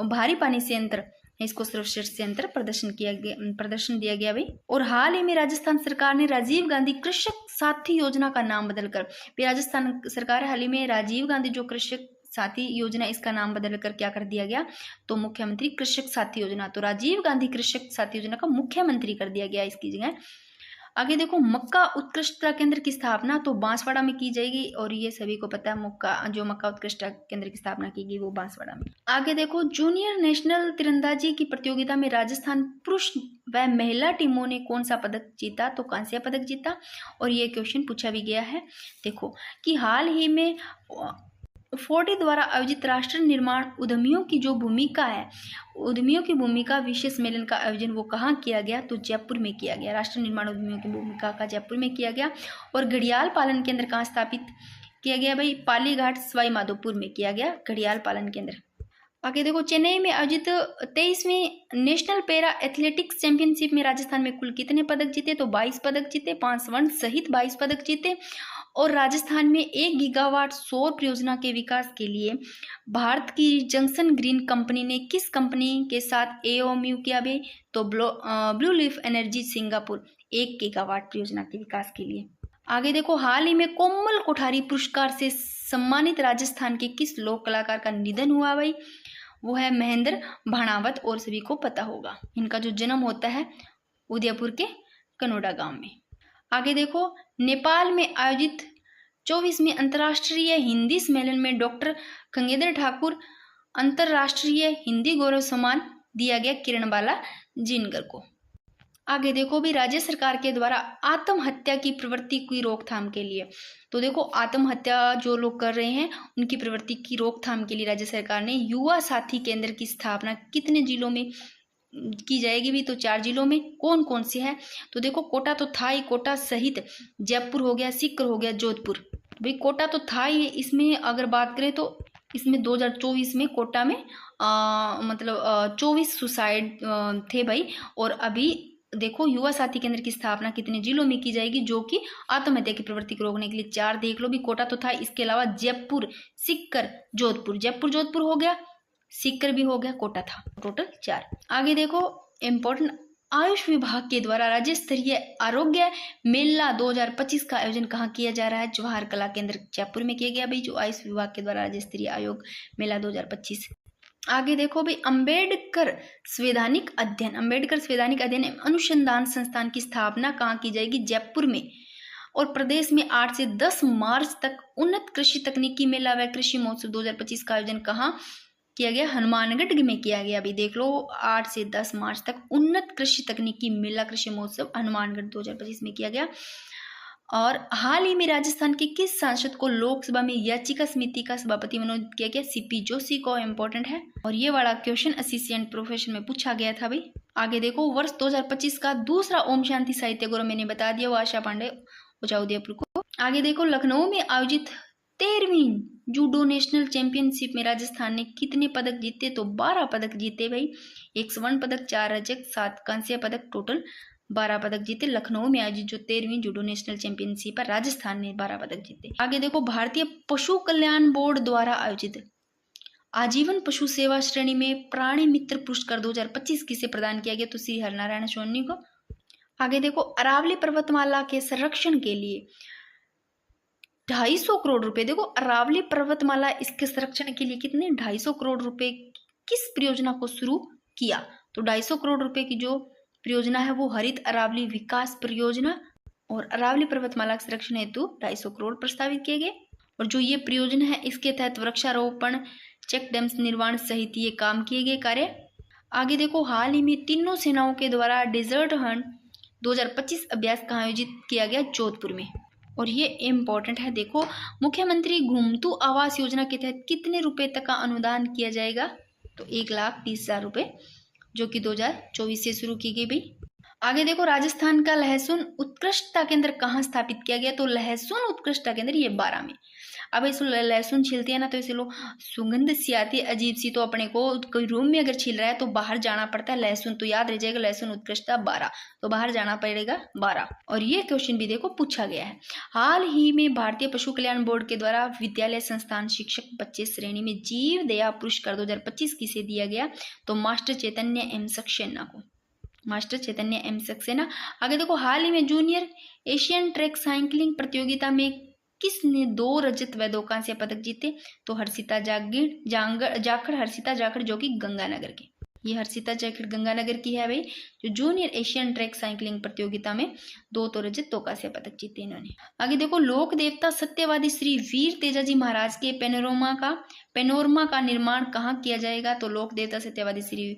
भारी पानी संयंत्र, इसको सर्वश्रेष्ठ संयंत्र प्रदर्शन दिया गया भाई। और हाल ही में राजस्थान सरकार ने राजीव गांधी कृषक साथी योजना का नाम बदलकर, राजस्थान सरकार हाल ही में राजीव गांधी जो कृषक साथी योजना, इसका नाम बदलकर क्या कर दिया गया? तो मुख्यमंत्री कृषक साथी योजना। तो राजीव गांधी कृषक साथी योजना का मुख्यमंत्री कर दिया गया इसकी जगह। आगे देखो, मक्का उत्कृष्टता केंद्र की स्थापना तो बांसवाड़ा में की जाएगी, और ये सभी को पता है मक्का उत्कृष्टता केंद्र की स्थापना की गई वो बांसवाड़ा में। आगे देखो, जूनियर नेशनल तीरंदाजी की प्रतियोगिता में राजस्थान पुरुष व महिला टीमों ने कौन सा पदक जीता? तो कांस्य पदक जीता, और ये क्वेश्चन पूछा भी गया है। देखो कि हाल ही में 40 द्वारा आयोजित राष्ट्र निर्माण उद्यमियों की जो भूमिका है, उद्यमियों की भूमिका विशेष सम्मेलन का आयोजन वो कहाँ किया गया? तो जयपुर में किया गया। राष्ट्र निर्माण उद्यमियों की भूमिका का जयपुर में किया गया। और घड़ियाल पालन केंद्र कहाँ स्थापित किया गया भाई? पालीघाट सवाई माधोपुर में किया गया घड़ियाल पालन केंद्र। आगे देखो, चेन्नई में आयोजित 23वें नेशनल पैरा एथलेटिक्स चैंपियनशिप में राजस्थान में कुल कितने पदक जीते? तो 22 पदक जीते, 5 स्वर्ण सहित 22 पदक जीते। और राजस्थान में 1 गीगावाट सौर परियोजना के विकास के लिए भारत की जंक्शन ग्रीन कंपनी ने किस कंपनी के साथ एओएमयू किया भाई? तो blue leaf energy Singapore, 1 gigawatt परियोजना के विकास के लिए। आगे देखो, हाल ही में कोमल कोठारी पुरस्कार से सम्मानित राजस्थान के किस लोक कलाकार का निधन हुआ भाई? वो है महेंद्र भाणावत, और सभी को पता होगा। इनका जो जन्म होता है उदयपुर के कनोडा गांव में। आगे देखो, नेपाल में आयोजित 24वें अंतर्राष्ट्रीय हिंदी सम्मेलन में डॉक्टर खंगेंद्र ठाकुर अंतर्राष्ट्रीय हिंदी गौरव सम्मान दिया गया किरणबाला जिनकर को। आगे देखो भी, राज्य सरकार के द्वारा आत्महत्या की प्रवृत्ति की रोकथाम के लिए, तो देखो आत्महत्या जो लोग कर रहे हैं उनकी प्रवृत्ति की रोकथाम के लिए राज्य सरकार ने युवा साथी केंद्र की स्थापना कितने जिलों में की जाएगी भी? तो 4 जिलों में। कौन कौन से हैं? तो देखो, कोटा तो था ही, कोटा सहित जयपुर हो गया, सीकर हो गया, जोधपुर। भाई कोटा तो था ही। इसमें अगर बात करें तो इसमें 2024 में कोटा में 24 सुसाइड थे भाई। और अभी देखो, युवा साथी केंद्र की स्थापना कितने जिलों में की जाएगी जो कि आत्महत्या की प्रवृत्ति को रोकने के लिए? 4 देख लो भी। कोटा तो था, इसके अलावा जयपुर, सीकर, जोधपुर। जयपुर जोधपुर हो गया, सीकर भी हो गया, कोटा था, टोटल 4। आगे देखो, इम्पोर्टेंट, आयुष विभाग के द्वारा राज्य स्तरीय आरोग्य मेला 2025 का आयोजन कहाँ किया जा रहा है? जवाहर कला केंद्र जयपुर में किया गया भाई, जो आयुष विभाग के द्वारा राज्य स्तरीय आयोग मेला 2025। आगे देखो भाई, अंबेडकर संवैधानिक अध्ययन एवं अनुसंधान संस्थान की स्थापना कहाँ की जाएगी? जयपुर में। और प्रदेश में 8 से 10 मार्च तक उन्नत कृषि तकनीकी मेला व कृषि महोत्सव 2025 का आयोजन कहाँ किया गया, हनुमानगढ़ में किया गया। अभी देख लो 8 से 10 मार्च तक उन्नत कृषि तकनीकी मेला कृषि महोत्सव हनुमानगढ़ 2025 में किया गया। और हाल ही में राजस्थान के किस सांसद को लोकसभा में याचिका समिति का सभापति मनोनीत किया गया? सीपी जोशी को। इम्पोर्टेंट है और ये वाला क्वेश्चन असिस्टेंट प्रोफेशन में पूछा गया था भाई। आगे देखो वर्ष 2025 का दूसरा ओम शांति साहित्य गौरव मैंने बता दिया, वो आशा पांडे उदयपुर को। आगे देखो लखनऊ में आयोजित 13वीं जूडो नेशनल चैंपियनशिप में राजस्थान ने कितने पदक जीते? तो 12 पदक जीते भाई। 101 पदक, 4 रजत, 7 कांस्य पदक, टोटल 12 पदक जीते। लखनऊ में आयोजित जो 13वीं जूडो नेशनल चैंपियनशिप है राजस्थान ने 12 पदक जीते। आगे देखो भारतीय पशु कल्याण बोर्ड द्वारा आयोजित आजीवन पशु सेवा श्रेणी में प्राणी मित्र पुरस्कार 2025 किसे प्रदान किया गया? तो श्री हरनारायण सोनी को। आगे देखो अरावली पर्वतमाला के संरक्षण के लिए 250 करोड़ रुपए, देखो अरावली पर्वतमाला इसके संरक्षण के लिए कितने 250 करोड़ रुपए किस परियोजना को शुरू किया? तो 250 करोड़ रुपए की जो परियोजना है वो हरित अरावली विकास परियोजना, और अरावली पर्वतमाला के संरक्षण हेतु 250 करोड़ प्रस्तावित किए गए। और जो ये परियोजना है इसके तहत वृक्षारोपण, चेक डैम्स निर्माण सहित ये काम किए गए कार्य। आगे देखो हाल ही में तीनों सेनाओं के द्वारा डेजर्ट हंट 2025 अभ्यास कहाँ आयोजित किया गया? जोधपुर में। और ये इम्पोर्टेंट है, देखो मुख्यमंत्री घुमतू आवास योजना के तहत कितने रुपए तक का अनुदान किया जाएगा? तो 1,30,000 रुपए, जो कि 2024 से शुरू की गई भाई। आगे देखो राजस्थान का लहसुन उत्कृष्टता केंद्र कहाँ स्थापित किया गया? तो लहसुन उत्कृष्टता केंद्र ये 12 में। अब इस लहसुन छीलते हैं ना तो इसे लो सुगंध सी आती है अजीब सी, तो अपने को कोई रूम में अगर छील रहा है तो बाहर जाना पड़ता है। लहसुन तो याद रह जाएगा, लहसुन उत्कृष्टता 12, तो बाहर जाना पड़ेगा 12। और ये क्वेश्चन भी देखो पूछा गया है। हाल ही में भारतीय पशु कल्याण बोर्ड के द्वारा विद्यालय संस्थान शिक्षक बच्चे श्रेणी में जीव दया पुरस्कार 2025 किसे दिया गया? तो मास्टर चैतन्य एम सक्सेना को, मास्टर चैतन्य एम सक्सेना। आगे देखो हाल ही में जूनियर एशियन ट्रैक साइकिलिंग प्रतियोगिता में किसने 2 रजत व 2 कांस्य पदक जीते? तो हर्षिता जाखड़, हर्षिता जाखड़ जो कि गंगानगर की, ये हर्षिता जाखड़ गंगानगर की है भाई, जो जूनियर एशियन ट्रैक साइकिलिंग प्रतियोगिता में 2 तो रजत 2 कांस्य पदक जीते इन्होंने। आगे देखो लोक देवता सत्यवादी श्री वीर तेजाजी महाराज के पेनोरमा का निर्माण कहाँ किया जाएगा? तो लोक देवता सत्यवादी श्री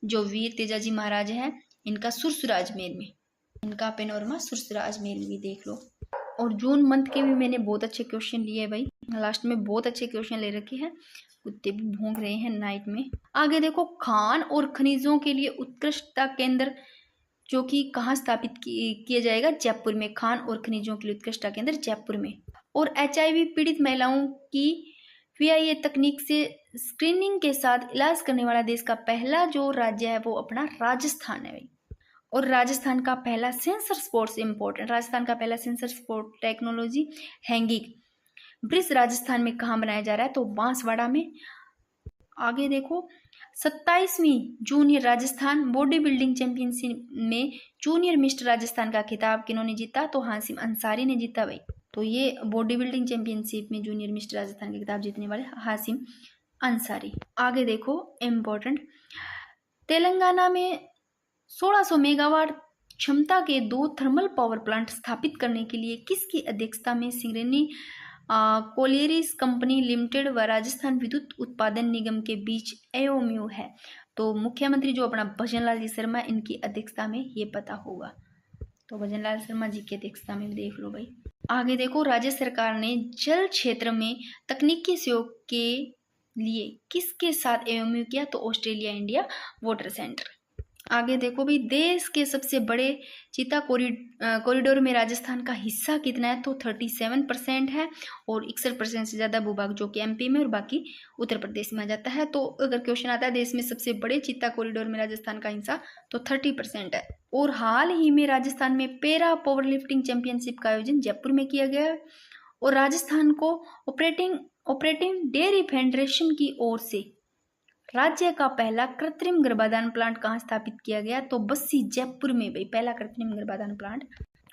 जो वीर तेजाजी महाराज है इनका सुरसुरा अजमेर में, इनका पेनोरमा सुरसुरा अजमेर में, देख लो। और जून मंथ के भी मैंने बहुत अच्छे क्वेश्चन लिए हैं भाई, लास्ट में बहुत अच्छे क्वेश्चन ले रखे हैं, कुत्ते भी भौंक रहे हैं नाइट में। आगे देखो खान और खनिजों के लिए उत्कृष्टता केंद्र जो कि कहाँ स्थापित किया जाएगा? जयपुर में। खान और खनिजों के लिए उत्कृष्टता केंद्र जयपुर में। और HIV पीड़ित महिलाओं की PIA तकनीक से स्क्रीनिंग के साथ इलाज करने वाला देश का पहला जो राज्य है वो अपना राजस्थान है भाई। और राजस्थान का पहला सेंसर स्पोर्ट्स, इंपॉर्टेंट, राजस्थान का पहला sensor sport technology hanging bridge Rajasthan में कहाँ बनाया जा रहा है? तो बांसवाड़ा में। आगे देखो 27वीं junior Rajasthan body building championship में जूनियर मिस्टर राजस्थान का खिताब किन्होंने जीता? तो हासिम अंसारी ने जीता भाई। तो ये बॉडी बिल्डिंग चैंपियनशिप में जूनियर मिस्टर राजस्थान का खिताब जीतने वाले हासिम अंसारी। आगे देखो इम्पोर्टेंट, तेलंगाना में 1600 मेगावाट क्षमता के 2 थर्मल पावर प्लांट स्थापित करने के लिए किसकी अध्यक्षता में सिंगरेनी कोलियरीज कंपनी लिमिटेड व राजस्थान विद्युत उत्पादन निगम के बीच MOU है? तो मुख्यमंत्री जो अपना भजनलाल जी शर्मा इनकी अध्यक्षता में ये पता होगा, तो भजनलाल शर्मा जी की अध्यक्षता में देख लो भाई। आगे देखो राज्य सरकार ने जल क्षेत्र में तकनीकी सहयोग के लिए किसके साथ MOU किया? तो ऑस्ट्रेलिया इंडिया वाटर सेंटर। आगे देखो भी देश के सबसे बड़े चीता कॉरिडोर में राजस्थान का हिस्सा कितना है? तो 37% है, और 61% से ज़्यादा भूभाग जो कि MP में और बाकी उत्तर प्रदेश में आ जाता है। तो अगर क्वेश्चन आता है देश में सबसे बड़े चीता कॉरिडोर में राजस्थान का हिस्सा, तो 30% है। और हाल ही में राजस्थान में पैरा पावर लिफ्टिंग चैंपियनशिप का आयोजन जयपुर में किया गया है। और राजस्थान को ऑपरेटिंग डेयरी फेडरेशन की ओर से राज्य का पहला कृत्रिम गर्भाधान प्लांट कहाँ स्थापित किया गया? तो बस्सी जयपुर में भाई, पहला कृत्रिम गर्भाधान प्लांट।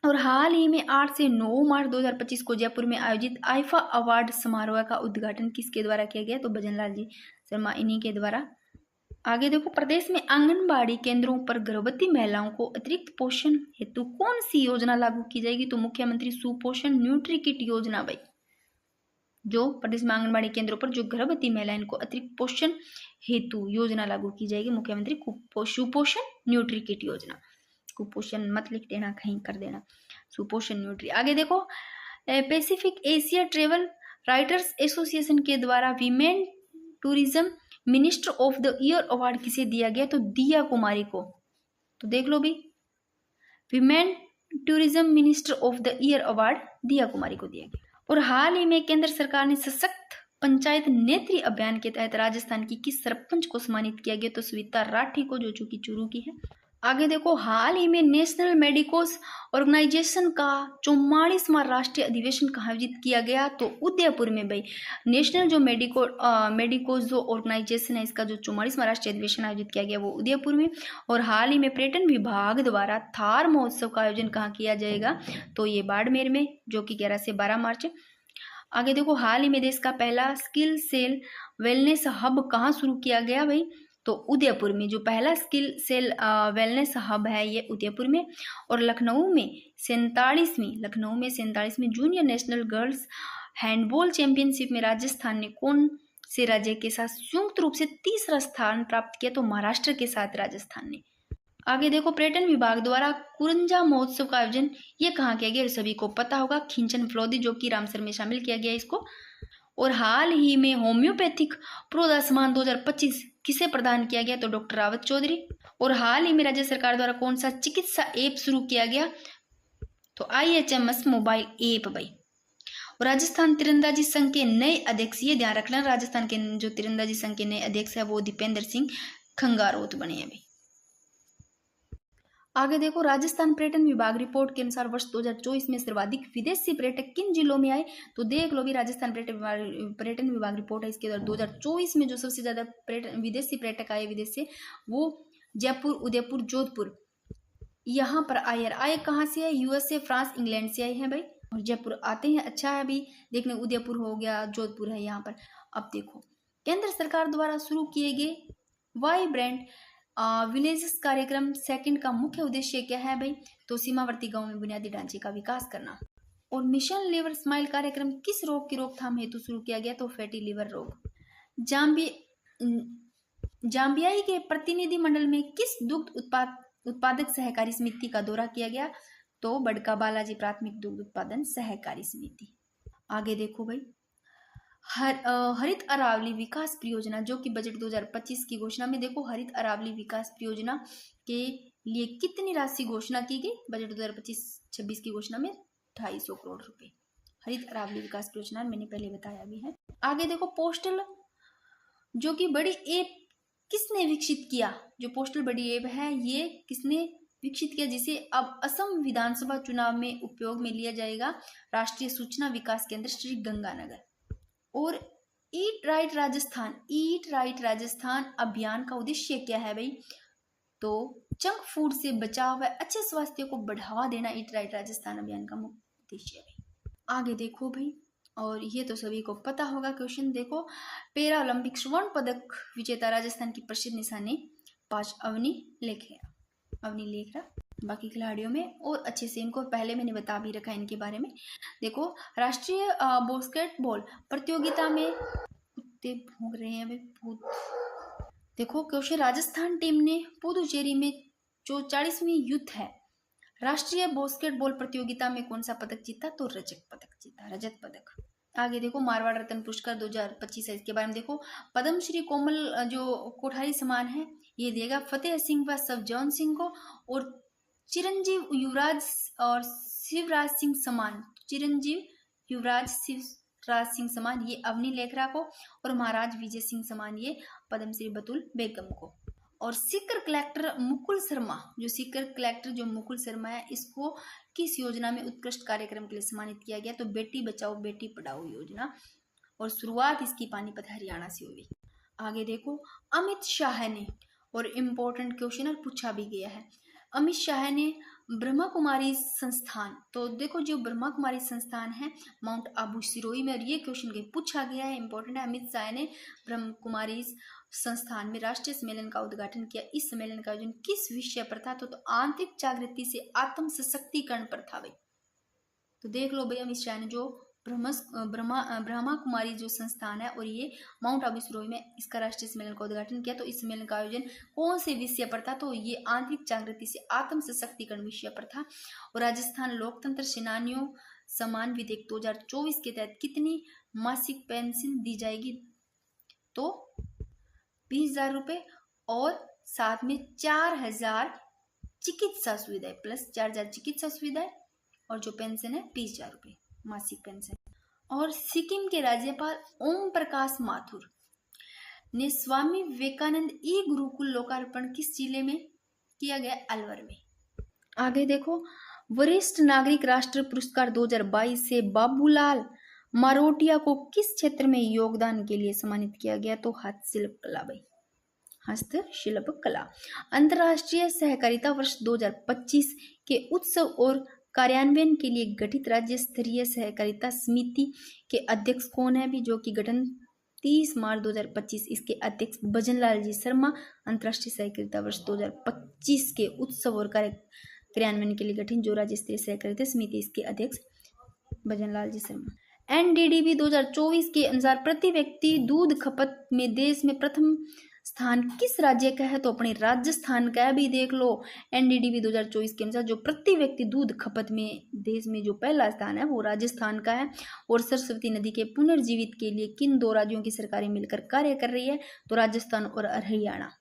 और हाल ही में 8 से 9 मार्च 2025 को जयपुर में आयोजित आईफा अवार्ड समारोह का उद्घाटन किसके द्वारा किया गया? तो भजनलाल जी शर्मा इन्हीं के द्वारा। आगे देखो प्रदेश में आंगनबाड़ी केंद्रों पर गर्भवती महिलाओं को अतिरिक्त पोषण हेतु कौन सी योजना लागू की जाएगी? तो मुख्यमंत्री सुपोषण न्यूट्री किट योजना भाई, जो प्रदेश में आंगनबाड़ी केंद्रों पर जो गर्भवती महिला इनको अतिरिक्त पोषण हेतु योजना लागू की जाएगी, मुख्यमंत्री सुपोषण न्यूट्री किट योजना। कुपोषण मत लिख देना, कहीं कर देना, सुपोषण न्यूट्री। आगे देखो, Pacific Asia travel writers association के द्वारा women tourism minister of the year award किसे दिया गया? तो दिया कुमारी को। तो देख लो भी, women tourism minister of the year award दिया कुमारी को दिया गया। और हाल ही में केंद्र सरकार ने सशक्त पंचायत नेत्री अभियान के तहत राजस्थान की किस सरपंच को सम्मानित किया गया? तो सविता राठी को, जो चूंकि चूरू की है। आगे देखो, हाल ही में नेशनल मेडिकोस ऑर्गेनाइजेशन का 44वां राष्ट्रीय अधिवेशन कहाँ आयोजित किया गया? तो उदयपुर में भाई। नेशनल जो मेडिकोस जो ऑर्गेनाइजेशन है, इसका जो 44वां राष्ट्रीय अधिवेशन आयोजित किया गया वो उदयपुर में। और हाल ही में पर्यटन विभाग द्वारा थार महोत्सव का आयोजन कहाँ किया जाएगा? तो ये बाड़मेर में, जो कि 11 से 12 मार्च। आगे देखो, हाल ही में देश का पहला स्किल सेल वेलनेस हब कहाँ शुरू किया गया भाई? तो उदयपुर में। जो पहला स्किल सेल वेलनेस हब है ये उदयपुर में। और लखनऊ में 47वीं junior national girls handball championship में राजस्थान ने कौन से राज्य के साथ संयुक्त रूप से तीसरा स्थान प्राप्त किया? तो महाराष्ट्र के साथ राजस्थान ने। आगे देखो, पर्यटन विभाग द्वारा कुरंजा महोत्सव का आयोजन ये कहाँ किया गया? सभी को पता होगा, खिंचन फलोदी, जो कि रामसर में शामिल किया गया इसको। और हाल ही में होम्योपैथिक प्रोदा सम्मान 2025 किसे प्रदान किया गया? तो डॉक्टर रावत चौधरी। और हाल ही में राज्य सरकार द्वारा कौन सा चिकित्सा ऐप शुरू किया गया? तो IHMS मोबाइल ऐप भाई। और राजस्थान तीरंदाजी संघ के नए अध्यक्ष, ये ध्यान रखना, राजस्थान के जो तीरंदाजी संघ के नए अध्यक्ष है वो दीपेंद्र सिंह खंगारोत बने हैं भाई। आगे देखो, राजस्थान पर्यटन विभाग रिपोर्ट के अनुसार वर्ष 2024 में सर्वाधिक विदेशी पर्यटक किन जिलों में आए? तो देख लो भी, राजस्थान पर्यटन विभाग रिपोर्ट है, इसके द्वारा 2024 में जो सबसे ज्यादा विदेशी पर्यटक आए विदेश से, वो जयपुर, उदयपुर, जोधपुर यहाँ पर आए कहाँ से है? USA, फ्रांस, इंग्लैंड से आए हैं भाई। और जयपुर आते हैं, अच्छा है अभी देखने, उदयपुर हो गया, जोधपुर है यहाँ पर। अब देखो, केंद्र सरकार द्वारा शुरू किए गए वाइब्रेंट विलेजेस कार्यक्रम सेकंड का मुख्य उद्देश्य क्या है भाई? तो सीमावर्ती गांव में बुनियादी ढांचे का विकास करना। और मिशन लीवर स्माइल कार्यक्रम किस रोग की रोकथाम हेतु शुरू किया गया? तो फैटी लीवर रोग। जाम्बियाई के प्रतिनिधि मंडल में किस दुग्ध उत्पादक सहकारी समिति का दौरा किया गया? तो बड़का बालाजी प्राथमिक दुग्ध उत्पादन सहकारी समिति। आगे देखो भाई, हरित अरावली विकास परियोजना, जो कि बजट 2025 की घोषणा में देखो, हरित अरावली विकास परियोजना के लिए कितनी राशि घोषणा की गई? बजट 2025-26 की घोषणा में 250 करोड़ रुपए हरित अरावली विकास परियोजना, मैंने पहले बताया भी है। आगे देखो, पोस्टल जो कि बड़ी ऐप किसने विकसित किया? जो पोस्टल बड़ी ऐप है ये किसने विकसित किया, जिसे अब असम विधानसभा चुनाव में उपयोग में लिया जाएगा? राष्ट्रीय सूचना विकास केंद्र श्री गंगानगर। और ईट राइट राजस्थान अभियान का उद्देश्य क्या है भाई? तो जंक फूड से बचाव व अच्छे स्वास्थ्य को बढ़ावा देना ईट राइट राजस्थान अभियान का मुख्य उद्देश्य है भाई। आगे देखो भाई, और ये तो सभी को पता होगा, क्वेश्चन देखो, पैरा ओलंपिक स्वर्ण पदक विजेता राजस्थान की प्रसिद्ध निशाने 5 अवनी लेखरा। बाकी खिलाड़ियों में और अच्छे से इनको पहले मैंने बता भी रखा है इनके बारे में। देखो, राष्ट्रीय बास्केटबॉल प्रतियोगिता में कुत्ते भौंक रहे हैं भूत। देखो, क्वेश्चन, राजस्थान टीम ने पुदुचेरी में जो 40वीं युद्ध है राष्ट्रीय बास्केटबॉल प्रतियोगिता में कौन सा पदक जीता? तो रजत पदक। आगे देखो, मारवाड़ रत्न पुरस्कार 2025 है, इसके बारे में देखो, पद्मश्री कोमल जो कोठारी सम्मान है ये देगा फतेह सिंह व सवजौन सिंह को। और चिरंजीव युवराज और शिवराज सिंह सम्मान ये अवनी लेखरा को। और महाराज विजय सिंह सम्मान ये पद्मश्री बतुल बेगम को। और सीकर कलेक्टर मुकुल शर्मा है, इसको किस योजना में उत्कृष्ट कार्यक्रम के लिए सम्मानित किया गया? तो बेटी बचाओ बेटी पढ़ाओ योजना। और शुरुआत इसकी पानीपत हरियाणा से हुई। आगे देखो, अमित शाह ने, और इम्पोर्टेंट क्वेश्चन पूछा भी गया है, अमित शाह ने ब्रह्मा कुमारी संस्थान, तो देखो जो ब्रह्मा कुमारी संस्थान है माउंट आबू सिरोही में, और ये क्वेश्चन पूछा गया है, इंपॉर्टेंट है। अमित शाह ने ब्रह्मा कुमारी संस्थान में राष्ट्रीय सम्मेलन का उद्घाटन किया। इस सम्मेलन का आयोजन किस विषय पर था? तो आंतरिक जागृति से आत्म सशक्तिकरण पर था भाई। तो देख लो भाई, अमित शाह ने जो ब्रह्मा कुमारी जो संस्थान है और ये माउंट आबू सिरोही में इसका राष्ट्रीय सम्मेलन का उद्घाटन किया। तो इस सम्मेलन का आयोजन कौन से विषय पर था? तो ये आंतरिक जागृति से आत्म सशक्तिकरण विषय पर था। और राजस्थान लोकतंत्र सेनानियों सम्मान विधेयक 2024 के तहत कितनी मासिक पेंशन दी जाएगी? तो 20,000 रुपये और साथ में 4,000 चिकित्सा सुविधाएं प्लस 4,000 चिकित्सा सुविधाएं और जो पेंशन है 20,000 रुपये मासिक पेंशन। और सिक्किम के राज्यपाल ओम प्रकाश माथुर ने स्वामी विवेकानंद ई गुरुकुल लोकार्पण किस जिले में किया गया? अलवर में। आगे देखो, वरिष्ठ नागरिक राष्ट्र पुरस्कार 2022 से बाबूलाल मारोटिया को किस क्षेत्र में योगदान के लिए सम्मानित किया गया? तो हस्तशिल्प कला भाई, हस्तशिल्प कला। अंतर्राष्ट्रीय सहकारिता वर्ष 2025 के उत्सव और कार्यान्वयन के लिए गठित राज्य स्तरीय सहकारिता समिति के अध्यक्ष कौन है भी? जो कि गठन 30 मार्च 2025। इसके अध्यक्ष भजनलाल जी शर्मा। अंतर्राष्ट्रीय सहकारिता वर्ष 2025 के उत्सव और कार्यान्वयन के लिए गठित जो राज्य स्तरीय सहकारिता समिति, इसके अध्यक्ष भजनलाल जी शर्मा। NDDB 2024 के अनुसार प्रति व्यक्ति दूध खपत में देश में प्रथम स्थान किस राज्य का है? तो अपने राजस्थान का है भी। देख लो, NDDB 2024 के अनुसार जो प्रति व्यक्ति दूध खपत में देश में जो पहला स्थान है वो राजस्थान का है। और सरस्वती नदी के पुनर्जीवित के लिए किन 2 राज्यों की सरकारें मिलकर कार्य कर रही है? तो राजस्थान और हरियाणा।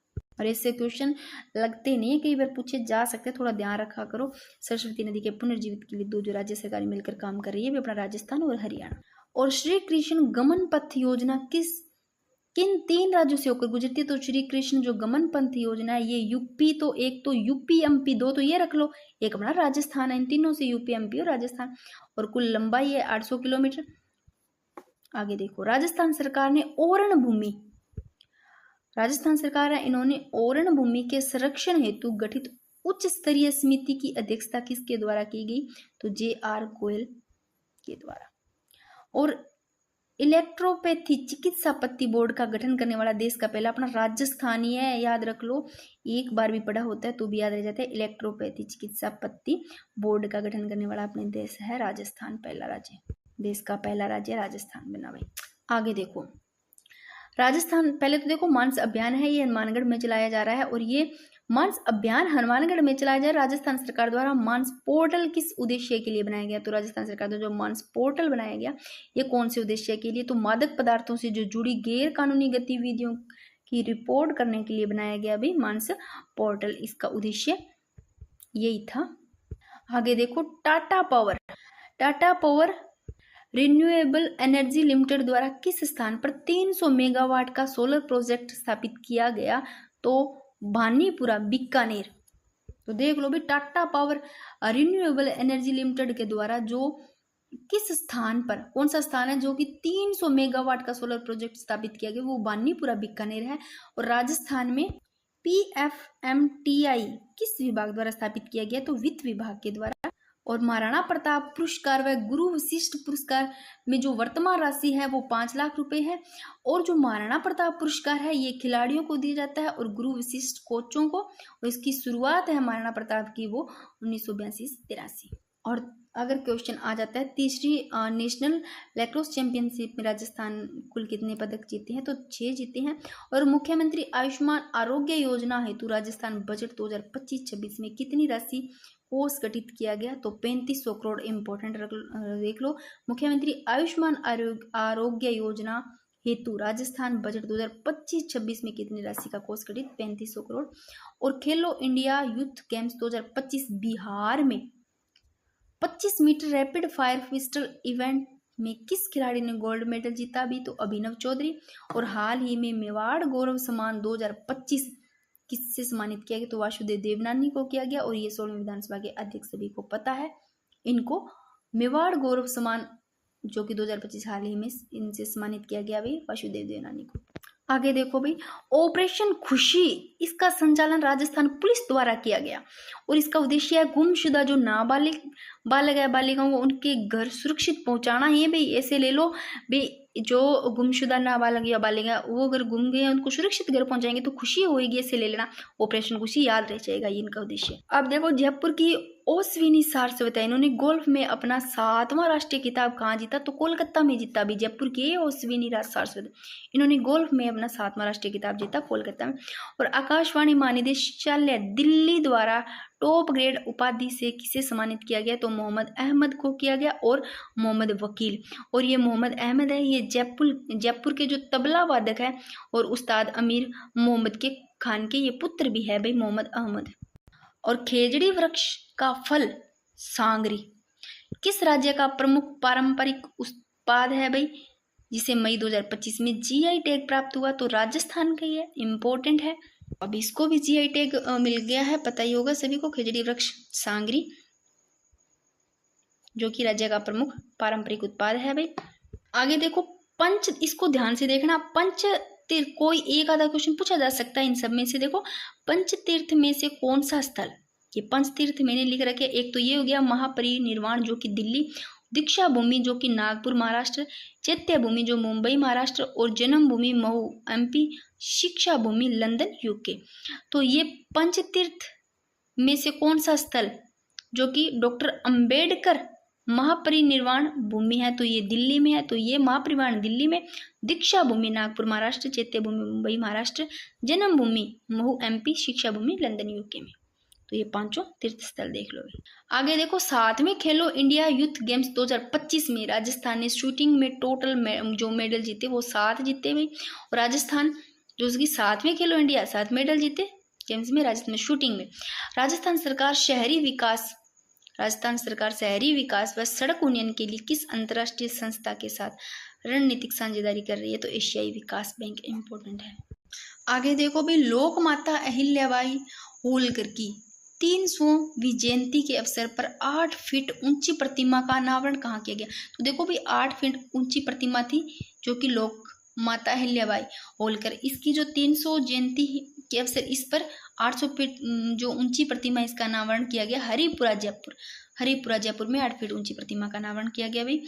और इससे क्वेश्चन लगते नहीं है, कई बार पूछे जा सकते हैं, थोड़ा ध्यान रखा करो। सरस्वती नदी के पुनर्जीवित के लिए 2 जो राज्य सरकारें मिलकर काम कर रही है, वे अपना राजस्थान और हरियाणा। और श्री कृष्ण गमन पथ योजना किन 3 राज्यों से होकर गुजरती है? तो श्री कृष्ण जो गमन पंथ योजना है ये यूपी, तो एक तो यूपी MP 2 तो ये रख लो, एक अपना राजस्थान है। इन तीनों से यूपी MP और राजस्थान। और कुल लंबाई है 800 किलोमीटर। आगे देखो, राजस्थान सरकार ने ओरण भूमि, राजस्थान सरकार है, इन्होंने ओरण भूमि के संरक्षण हेतु गठित उच्च स्तरीय समिति की अध्यक्षता किसके द्वारा की गई? तो JR गोयल के द्वारा। और इलेक्ट्रोपैथी चिकित्सा पत्ती बोर्ड का गठन करने वाला देश का पहला अपना राजस्थान ही है। याद रख लो, एक बार भी पढ़ा होता है तो भी याद रह जाता है। इलेक्ट्रोपैथी चिकित्सा पत्ती बोर्ड का गठन करने वाला अपने देश है राजस्थान, पहला राज्य, देश का पहला राज्य राजस्थान बना भाई। आगे देखो, राजस्थान पहले तो देखो मानस अभियान है, ये हनुमानगढ़ में चलाया जा रहा है। और ये मानस अभियान हनुमानगढ़ में चलाया जा रहा है। राजस्थान सरकार द्वारा मानस पोर्टल किस उद्देश्य के लिए बनाया गया? तो राजस्थान सरकार द्वारा जो मानस पोर्टल बनाया गया ये कौन से उद्देश्य के लिए? तो मादक पदार्थों से जो जुड़ी गैर कानूनी गतिविधियों की रिपोर्ट करने के लिए बनाया गया भी मानस पोर्टल, इसका उद्देश्य यही था। आगे देखो, Tata power renewable energy limited द्वारा किस स्थान पर 300 मेगावाट का सोलर प्रोजेक्ट स्थापित किया गया? तो भानीपुरा, बीकानेर। तो देख लो भी, Tata power renewable energy limited के द्वारा जो किस स्थान पर, कौन सा स्थान है जो कि 300 मेगावाट का सोलर प्रोजेक्ट स्थापित किया गया? वो भानीपुरा, बीकानेर है। और राजस्थान में PFMTI किस विभाग द्वारा स्थापित किया गया? तो वित्त विभाग के द्वारा। और महाराणा प्रताप पुरस्कार व गुरु वशिष्ठ पुरस्कार में जो वर्तमान राशि है वो 5 लाख रुपए है। और जो महाराणा प्रताप पुरस्कार है ये खिलाड़ियों को दिया जाता है और गुरु वशिष्ठ कोचों को। और इसकी शुरुआत है महाराणा प्रताप की वो 1982-83। और अगर क्वेश्चन आ जाता है तीसरी नेशनल लैक्रोस चैंपियनशिप में राजस्थान कुल कितने पदक जीते हैं? तो 6 जीते हैं। और मुख्यमंत्री आयुष्मान आरोग्य योजना हेतु राजस्थान बजट 2025-26 में कितनी राशि कोष गठित किया गया? तो 3500 करोड़। इंपॉर्टेंट देख लो, मुख्यमंत्री आयुष्मान आरोग्य योजना हेतु राजस्थान बजट 2025-26 में कितनी राशि का कोष गठित? 3500 करोड़। और खेलो इंडिया यूथ गेम्स 2025 बिहार में 25 metre rapid fire pistol event में किस खिलाड़ी ने गोल्ड मेडल जीता भी? तो अभिनव चौधरी। और हाल ही में मेवाड़ गौरव सम्मान 2025 किससे सम्मानित किया गया? तो वासुदेव देवनानी को किया गया। और ये 16वीं विधानसभा के अध्यक्ष सभी को पता है, इनको मेवाड़ गौरव सम्मान जो कि 2025 हाल ही में इनसे सम्मानित किया गया भाई वासुदेव देवनानी को। आगे देखो भाई, ऑपरेशन खुशी, इसका संचालन राजस्थान पुलिस द्वारा किया गया। और इसका उद्देश्य है गुमशुदा जो नाबालिग बालिकाओं को उनके घर सुरक्षित पहुंचाना ही है भाई। ऐसे ले लो भाई, जो गुमशुदा नाबालग या बालिगा वो अगर गुम गए हैं उनको सुरक्षित घर पहुंचाएंगे तो खुशी होगी, ऐसे ले लेना। ऑपरेशन खुशी याद रह जाएगा ये इनका उद्देश्य। अब देखो जयपुर की ओस्विनी सारस्वत, इन्होंने गोल्फ में अपना 7वां राष्ट्रीय खिताब कहाँ जीता, तो कोलकाता में जीता। अभी जयपुर की ओस्विनी सारस्वत, इन्होंने गोल्फ में अपना 7वां राष्ट्रीय खिताब जीता कोलकाता में। और आकाशवाणी महानिदेशालय दिल्ली द्वारा टॉप ग्रेड उपाधि से किसे सम्मानित किया गया, तो मोहम्मद अहमद को किया गया और मोहम्मद वकील। और ये मोहम्मद अहमद है, ये जयपुर के जो तबला वादक है और उस्ताद अमीर मोहम्मद के खान के ये पुत्र भी है भाई मोहम्मद अहमद। और खेजड़ी वृक्ष का फल सांगरी किस राज्य का प्रमुख पारंपरिक उत्पाद है भाई, जिसे मई 2025 में जीआई टैग प्राप्त हुआ, तो राजस्थान का ही है, इम्पोर्टेंट है। अब इसको भी जीआई टैग मिल गया है, पता ही होगा सभी को, खेजड़ी वृक्ष सांगरी, जो कि राज्य का प्रमुख पारंपरिक उत्पाद है भाई। आगे देखो पंच, इसको ध्यान से देखना, पंच तीर्थ, कोई एक आधा क्वेश्चन पूछा जा सकता है इन सब में से। देखो पंच तीर्थ में से कौन सा स्थल, ये पंच तीर्थ मैंने लिख रखे, एक तो ये हो गया महापरिनिर्वाण जो कि दिल्ली, दीक्षा भूमि जो कि नागपुर महाराष्ट्र, चैत्य भूमि जो मुंबई महाराष्ट्र, और जन्म भूमि महू एमपी, शिक्षा भूमि लंदन यूके। तो ये पंच तीर्थ में से कौन सा स्थल जो कि डॉक्टर अंबेडकर महापरिनिर्वाण भूमि है, तो ये दिल्ली में है, तो ये महापरिनिर्वाण दिल्ली में, दीक्षा भूमि नागपुर महाराष्ट्र, चैत्य भूमि मुंबई महाराष्ट्र, जन्म भूमि महू एमपी, शिक्षा भूमि लंदन यूके में। तो ये पांचों तीर्थ स्थल देख लो। आगे देखो 7वें खेलो इंडिया यूथ गेम्स 2025 में राजस्थान ने शूटिंग में टोटल जो मेडल जीते वो 7 जीते भाई। और राजस्थान जो उसकी 7वें खेलो इंडिया 7 मेडल जीते गेम्स में, राजस्थान में शूटिंग में। राजस्थान सरकार शहरी विकास व सड़क उन्नयन के लिए किस अंतर्राष्ट्रीय संस्था के साथ रणनीतिक साझेदारी कर रही है, तो एशियाई विकास बैंक, इंपॉर्टेंट है। आगे देखो भाई लोक माता अहिल्याबाई होलकर की 300वीं जयंती के अवसर पर 8 फीट ऊंची प्रतिमा का अनावरण कहाँ किया गया, तो देखो भाई 8 फीट ऊंची प्रतिमा थी जो कि लोक माता अहिल्याबाई होलकर, इसकी जो 300 जयंती के अवसर इस पर 800 फीट जो ऊंची प्रतिमा इसका अनावरण किया गया हरिपुरा जयपुर में 8 फीट ऊंची प्रतिमा का अनावरण किया गया भाई।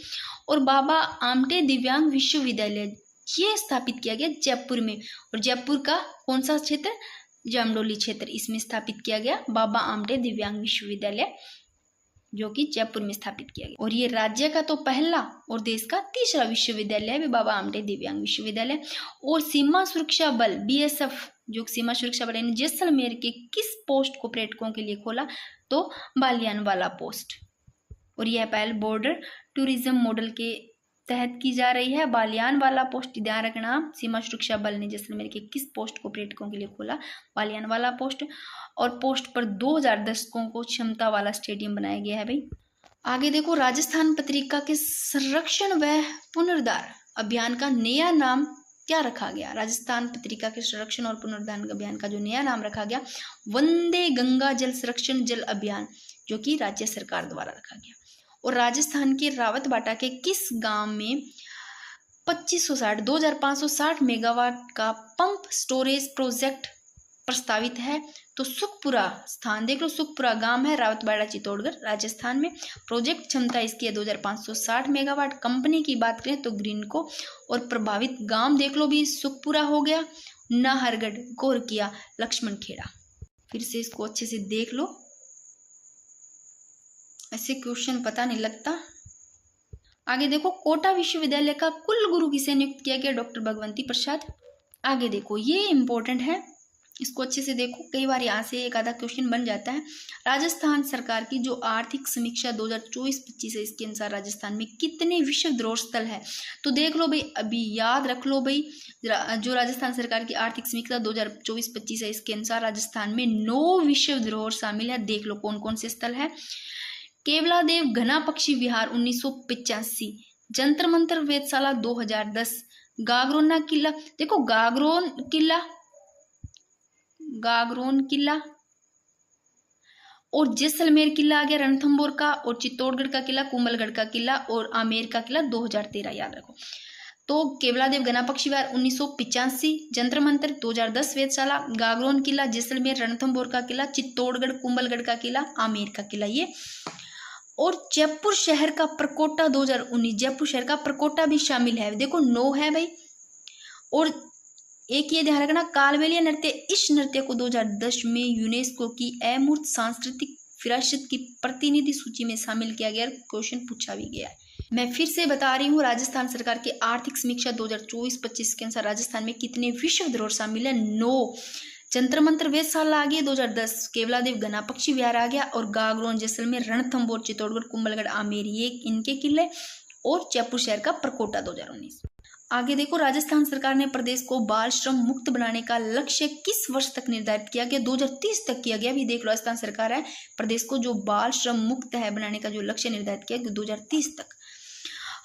और बाबा आमटे दिव्यांग विश्वविद्यालय ये स्थापित किया गया जयपुर में, और जयपुर का कौन सा क्षेत्र, जामडोली क्षेत्र, इसमें स्थापित किया गया बाबा आमटे दिव्यांग विश्वविद्यालय जो कि जयपुर में स्थापित किया गया। और ये राज्य का तो पहला और देश का तीसरा विश्वविद्यालय भी बाबा आमटे दिव्यांग विश्वविद्यालय। और सीमा सुरक्षा बल BSF जो सीमा सुरक्षा बल ने जैसलमेर के किस पोस्ट को पर्यटकों के लिए खोला, तो बालियानवाला पोस्ट। और यह पहल बॉर्डर टूरिज्म मॉडल के तहत की जा रही है। बालियानवाला पोस्ट, ध्यान रखना, सीमा सुरक्षा बल ने जैसलमेर के किस पोस्ट को पर्यटकों के लिए खोला, बालियानवाला पोस्ट। और पोस्ट पर 2000 दर्शकों को क्षमता वाला स्टेडियम बनाया गया है भाई। आगे देखो राजस्थान पत्रिका के संरक्षण व पुनरुद्धार अभियान का नया नाम क्या रखा गया, राजस्थान पत्रिका के संरक्षण और पुनरुद्धार अभियान का जो नया नाम रखा गया वंदे गंगा जल संरक्षण जल अभियान, जो कि राज्य सरकार द्वारा रखा गया। और राजस्थान के रावतबाटा के किस गांव में 2560 मेगावाट का पंप स्टोरेज प्रोजेक्ट प्रस्तावित है, तो सुखपुरा स्थान देख लो, सुखपुरा गांव है रावतबाड़ा चित्तौड़गढ़ राजस्थान में। प्रोजेक्ट क्षमता इसकी है 2560 मेगावाट। कंपनी की बात करें तो ग्रीनको। और प्रभावित गांव देख लो भी, सुखपुरा हो गया, नाहरगढ़, गोरकिया, लक्ष्मण खेड़ा। फिर से इसको अच्छे से देख लो, ऐसे क्वेश्चन पता नहीं लगता। आगे देखो कोटा विश्वविद्यालय का कुल गुरु किसे नियुक्त किया गया, डॉक्टर भगवंती प्रसाद। आगे देखो ये इंपॉर्टेंट है, इसको अच्छे से देखो, कई बार यहाँ से एक आधा क्वेश्चन बन जाता है। राजस्थान सरकार की जो आर्थिक समीक्षा 2024-25 है, इसके अनुसार राजस्थान में कितने विश्व धरोहर स्थल है, तो देख लो भाई, अभी याद रख लो भाई, जो राजस्थान सरकार की आर्थिक समीक्षा 2024-25 है, इसके अनुसार राजस्थान में 9 विश्व धरोहर शामिल है। देख लो कौन कौन से स्थल है। केवलादेव घना पक्षी विहार 1985, जंतर मंतर वेधशाला 2010, गागरोन किला, देखो गागरोन किला और जैसलमेर किला आ गया रणथंभौर का, और चित्तौड़गढ़ का किला, कुंभलगढ़ का किला और आमेर का किला 2013, याद रखो। तो केवलादेव घना पक्षी विहार 1985, जंतर मंतर 2010 वेधशाला, गागरोन किला, जैसलमेर, रणथंभौर का किला, चित्तौड़गढ़, कुंभलगढ़ का किला, आमेर का किला, ये और जयपुर शहर का प्रकोटा 2019, जयपुर शहर का प्रकोटा भी शामिल है। देखो 9 है भाई। और एक ये ध्यान रखना, कालबेलिया नृत्य, इस नृत्य को 2010 में यूनेस्को की अमूर्त सांस्कृतिक विरासत की प्रतिनिधि सूची में शामिल किया गया। क्वेश्चन पूछा भी गया है। मैं फिर से बता रही हूँ, राजस्थान सरकार की आर्थिक समीक्षा 2024-25 के अनुसार राजस्थान में कितने विश्व धरोहर शामिल है? 9। जंतर मंतर वेधशाला आ गई 2010, केवलादेव घना पक्षी विहार आ गया, और गागरोन जैसलमेर, रणथंभौर, चित्तौड़गढ़, कुंभलगढ़, आमेर, ये इनके किले, और जयपुर शहर का प्रकोटा 2019। आगे देखो, राजस्थान सरकार ने प्रदेश को बाल श्रम मुक्त बनाने का लक्ष्य किस वर्ष तक निर्धारित किया गया? 2030 तक किया गया। अभी देख लो, राजस्थान सरकार है, प्रदेश को जो बाल श्रम मुक्त है बनाने का जो लक्ष्य निर्धारित किया गया 2030 तक।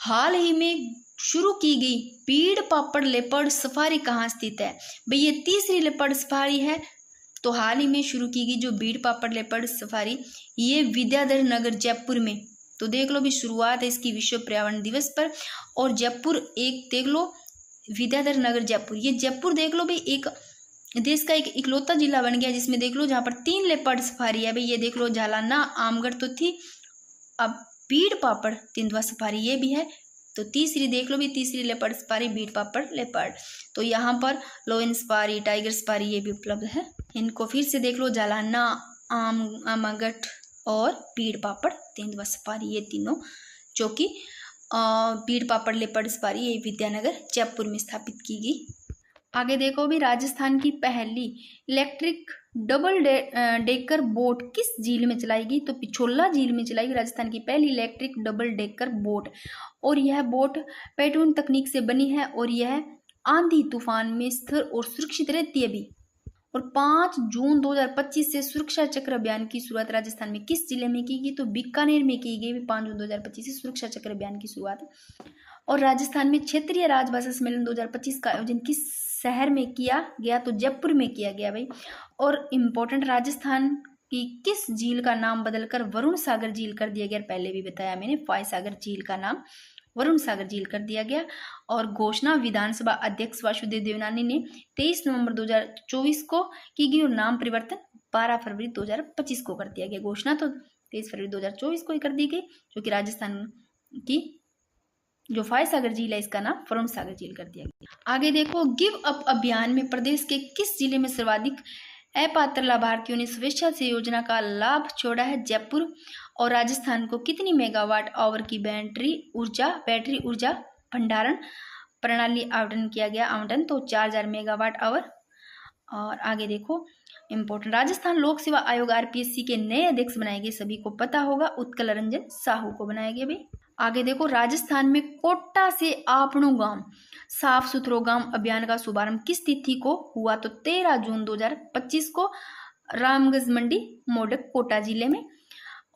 हाल ही में शुरू की गई पीड़ पापड़ लेपर्ड सफारी कहाँ स्थित है? भाई ये तीसरी लेपर्ड सफारी है। तो हाल ही में शुरू की गई जो बीड़ पापड़ लेपर्ड सफारी, ये विद्याधर नगर जयपुर में, तो देख लो भी शुरुआत है इसकी विश्व पर्यावरण दिवस पर। और जयपुर एक देख लो, विद्याधर नगर जयपुर, ये जयपुर देख लो भाई एक देश का एक इकलौता जिला बन गया जिसमें देख लो जहाँ पर 3 लेपर्ड सफारी है। भाई ये देख लो, जालाना, आमगढ़ तो थी, अब बीड़ पापड़ तेंदुआ सफारी ये भी है। तो तीसरी देख लो भी, तीसरी लेपर्ड सफारी बीड़ पापड़ लेपर्ड। तो यहाँ पर लोयन सफारी, टाइगर सफारी ये भी उपलब्ध है। इनको फिर से देख लो, जालाना, आमगढ़ और बीड़ पापड़ तेंदुआ सफारी, ये तीनों जो कि बीड़ पापड़ लेपर्ड सफारी ये विद्यानगर जयपुर में स्थापित की गई। आगे देखो भी, राजस्थान की पहली इलेक्ट्रिक डबल डेकर बोट किस झील में चलाई गई? तो पिछोला झील में चलाई गई राजस्थान की पहली इलेक्ट्रिक डबल डेकर बोट। और यह बोट पैटून तकनीक से बनी है और यह आंधी तूफान में स्थिर और सुरक्षित रहती है भी। और 5 जून 2025 से सुरक्षा चक्र अभियान की शुरुआत राजस्थान में किस जिले में की गई? तो बीकानेर में की गई। 5 जून 2025 से सुरक्षा चक्र अभियान की शुरुआत। और राजस्थान में क्षेत्रीय राजभाषा सम्मेलन 2025 का आयोजन किस शहर में किया गया? तो जयपुर में किया गया भाई। और इम्पोर्टेंट, राजस्थान की किस झील का नाम बदलकर वरुण सागर झील कर दिया गया? पहले भी बताया मैंने, फाय सागर झील का नाम वरुण सागर झील कर दिया गया। और घोषणा विधानसभा अध्यक्ष वासुदेव देवनानी ने 23 नवंबर 2024 को की गई और नाम परिवर्तन 12 फरवरी 2025 को कर दिया गया। घोषणा तो 23 फरवरी 2024 को ही कर दी गई, जो कि राजस्थान की जो फाय सागर झील है इसका नाम वरुण सागर झील कर दिया गया। आगे देखो, गिव अप अभियान में प्रदेश के किस जिले में सर्वाधिक अपात्र लाभार्थियों ने स्वेच्छा से योजना का लाभ छोड़ा है? जयपुर। और राजस्थान को कितनी मेगावाट आवर की बैटरी ऊर्जा भंडारण प्रणाली आवंटन किया गया? आवंटन तो 4000 मेगावाट आवर। और आगे देखो, इम्पोर्टेंट, राजस्थान लोक सेवा आयोग RPSC के नए अध्यक्ष बनाए गए, सभी को पता होगा, उत्कल रंजन साहू को बनाया गया भाई। आगे देखो, राजस्थान में कोटा से आपनो गांव साफ सुथरो गांव अभियान का शुभारंभ किस तिथि को हुआ? तो 13 जून 2025 को रामगंज मंडी मोडक कोटा जिले में।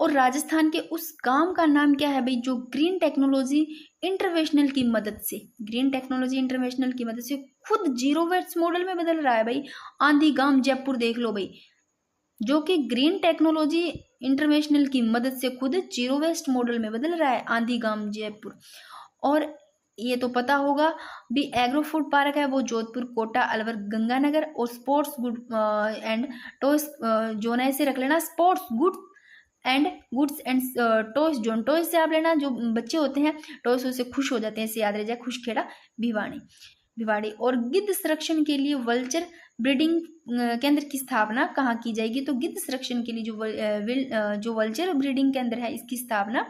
और राजस्थान के उस गांव का नाम क्या है भाई, जो ग्रीन टेक्नोलॉजी इंटरवेंशनल की मदद से, ग्रीन टेक्नोलॉजी इंटरवेंशनल की मदद से खुद 0 वेस्ट मॉडल में बदल रहा है भाई। आंधी गांव जयपुर देख लो भाई, जो कि ग्रीन टेक्नोलॉजी इंटरनेशनल की मदद से खुद 0 वेस्ट मॉडल में बदल रहा है, आंधी गांव जयपुर। और ये तो पता होगा भी, एग्रो फूड पार्क है वो जोधपुर, कोटा, अलवर, गंगानगर। और sports good and toys zone ऐसे रख लेना, sports goods and toys zone. Toys से आप लेना, जो बच्चे होते हैं टॉयज से खुश हो जाते हैं, ऐसे याद रह जाए, खुशखेड़ा भिवाड़ी। और गिद्ध संरक्षण के लिए वल्चर ब्रीडिंग केंद्र की स्थापना कहाँ की जाएगी? तो गिद्ध संरक्षण के लिए जो वल्चर ब्रीडिंग केंद्र है इसकी स्थापना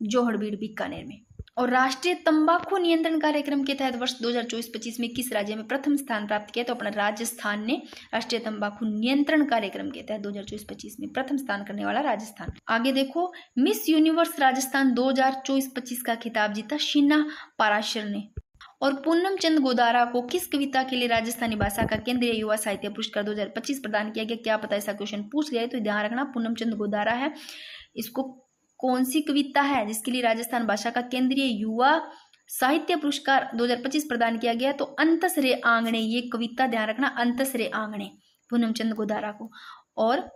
जोहड़बीड़ बीकानेर में। और राष्ट्रीय तंबाकू नियंत्रण कार्यक्रम के तहत वर्ष 2024-25 में किस राज्य में प्रथम स्थान प्राप्त किया? तो अपना राजस्थान ने राष्ट्रीय तंबाकू नियंत्रण कार्यक्रम के तहत 2024-25 में प्रथम स्थान करने वाला राजस्थान। आगे देखो, मिस यूनिवर्स राजस्थान 2024-25 का खिताब जीता शीना पाराशर ने। और पूनम चंद गोदारा को किस कविता के लिए राजस्थानी भाषा का केंद्रीय युवा साहित्य पुरस्कार 2025 प्रदान किया गया? क्या पता ऐसा क्वेश्चन पूछ लिया है, तो ध्यान रखना, पूनम चंद गोदारा है। इसको कौन सी कविता है जिसके लिए राजस्थान भाषा का केंद्रीय युवा साहित्य पुरस्कार 2025 प्रदान किया गया? तो अंतसरे आंगणे, ये कविता ध्यान रखना, अंतसरे आंगणे, पूनम चंद गोदारा को। और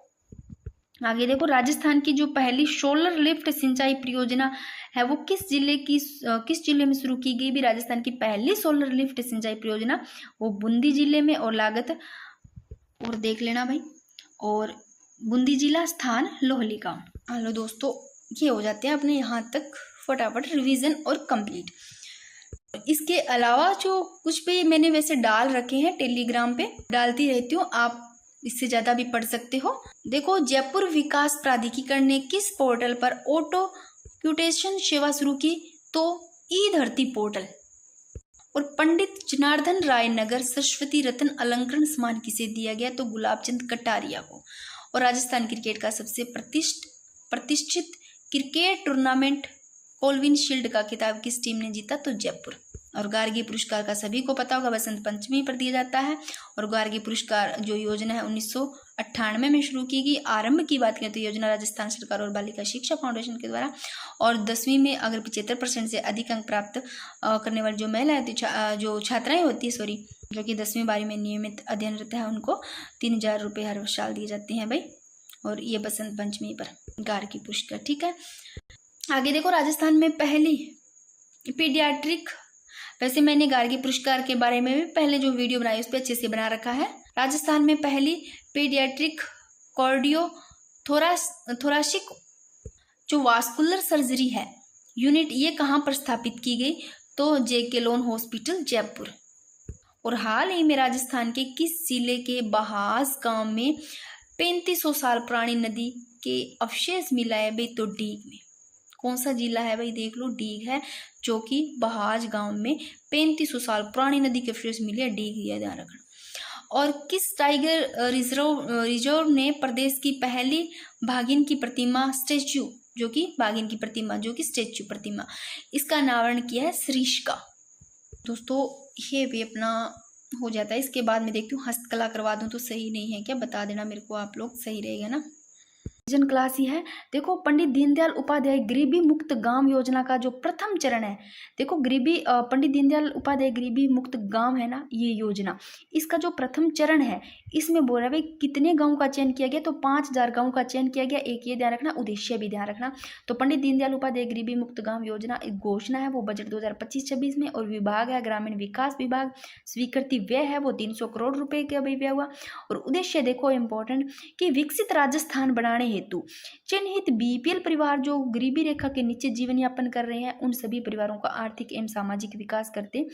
आगे देखो, राजस्थान की जो पहली सोलर लिफ्ट सिंचाई परियोजना है वो किस जिले में शुरू की गई? भी राजस्थान की पहली सोलर लिफ्ट सिंचाई परियोजना वो बूंदी जिले में, और लागत और देख लेना भाई, और बूंदी जिला, स्थान लोहली गांव। हेलो दोस्तों, ये हो जाते हैं अपने यहाँ तक फटाफट रिवीजन और कंप्लीट। इसके अलावा जो कुछ भी मैंने वैसे डाल रखे हैं टेलीग्राम पे डालती रहती हूँ, आप इससे ज़्यादा भी पढ़ सकते हो। देखो, जयपुर विकास प्राधिकरण ने किस पोर्टल पर ऑटो क्यूटेशन सेवा शुरू की? तो ई धरती पोर्टल। और पंडित जनार्दन राय नगर सरस्वती रत्न अलंकरण सम्मान किसे दिया गया? तो गुलाब चंद कटारिया को। और राजस्थान क्रिकेट का सबसे प्रतिष्ठित क्रिकेट टूर्नामेंट कोलविन शील्ड का खिताब किस टीम ने जीता? तो जयपुर। और गार्गी पुरस्कार का सभी को पता होगा, बसंत पंचमी पर दिया जाता है। और गार्गी पुरस्कार जो योजना है 1998 में शुरू की गई। आरंभ की बात करें तो योजना राजस्थान सरकार और बालिका शिक्षा फाउंडेशन के द्वारा। और 10वीं में अगर 75% से अधिक अंक प्राप्त करने वाली जो महिलाएं जो छात्राएं होती है जो कि 10वीं बारी में नियमित अध्ययनरत है, उनको 3000 रुपये हर साल दिए जाते हैं भाई। और ये बसंत पंचमी पर गार्गी पुरस्कार, ठीक है। आगे देखो, राजस्थान में पहली पीडियाट्रिक, वैसे मैंने गार्गी पुरस्कार के बारे में भी पहले जो वीडियो बनाई उस पर अच्छे से बना रखा है। राजस्थान में पहली पीडियाट्रिक कार्डियो थोरासिक जो वास्कुलर सर्जरी है यूनिट, ये कहाँ पर स्थापित की गई? तो जेके लोन हॉस्पिटल जयपुर। और हाल ही में राजस्थान के किस जिले के बहास गांव में 3500 साल पुरानी नदी के अवशेष मिला है भाई? तो डीग में। कौन सा जिला है भाई? देख लो, डीग है, जो कि बहाज गांव में 3500 साल पुरानी नदी के अवशेष मिले है, डीग, ये ध्यान रखना। और किस टाइगर रिजर्व ने प्रदेश की पहली बाघिन की प्रतिमा स्टैच्यू, जो कि बाघिन की प्रतिमा, जो कि स्टैच्यू प्रतिमा, इसका अनावरण किया है? सरिस्का। दोस्तों, ये भी अपना हो जाता है। इसके बाद मैं देखती हूँ हस्तकला करवा दूँ तो सही नहीं है क्या? बता देना मेरे को आप लोग, सही रहेगा ना। विजन क्लास ही है। देखो, पंडित दीनदयाल उपाध्याय गरीबी मुक्त गांव योजना का जो प्रथम चरण है, देखो पंडित दीनदयाल उपाध्याय गरीबी मुक्त गांव है ना, ये योजना, इसका जो प्रथम चरण है, इसमें बोल रहा है भाई कितने गांव का चयन किया गया? तो 5000 गांव का चयन किया गया। एक ये ध्यान रखना, उद्देश्य भी ध्यान रखना। तो पंडित दीनदयाल उपाध्याय गरीबी मुक्त गांव योजना एक घोषणा है, वो बजट 2025-26 में। और विभाग है ग्रामीण विकास विभाग। स्वीकृति व्यय है वो 300 करोड़ रुपए का भी व्यय हुआ। और उद्देश्य देखो इंपॉर्टेंट, कि विकसित राजस्थान बनाने हेतु चिन्हित बीपीएल परिवार जो गरीबी रेखा के नीचे जीवन यापन कर रहे हैं, उन सभी परिवारों का आर्थिक एवं सामाजिक विकास करते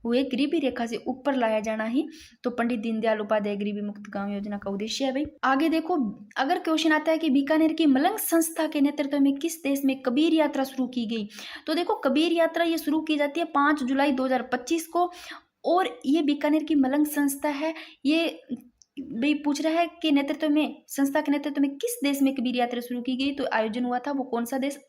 हुए गरीबी रेखा से ऊपर लाया जाना ही तो पंडित दीनदयाल उपाध्याय गरीबी मुक्त गांव योजना का उद्देश्य है भाई। आगे देखो, अगर क्वेश्चन आता है कि बीकानेर की मलंग संस्था के नेतृत्व में किस देश में कबीर यात्रा शुरू की गई? तो देखो, कबीर यात्रा ये शुरू की जाती है 5 जुलाई 2025 को। और ये बीकानेर की मलंग संस्था है, ये भाई पूछ रहा है कि नेतृत्व में, संस्था के नेतृत्व में किस देश में कबीर यात्रा शुरू की गई? तो आयोजन हुआ था वो कौन सा देश?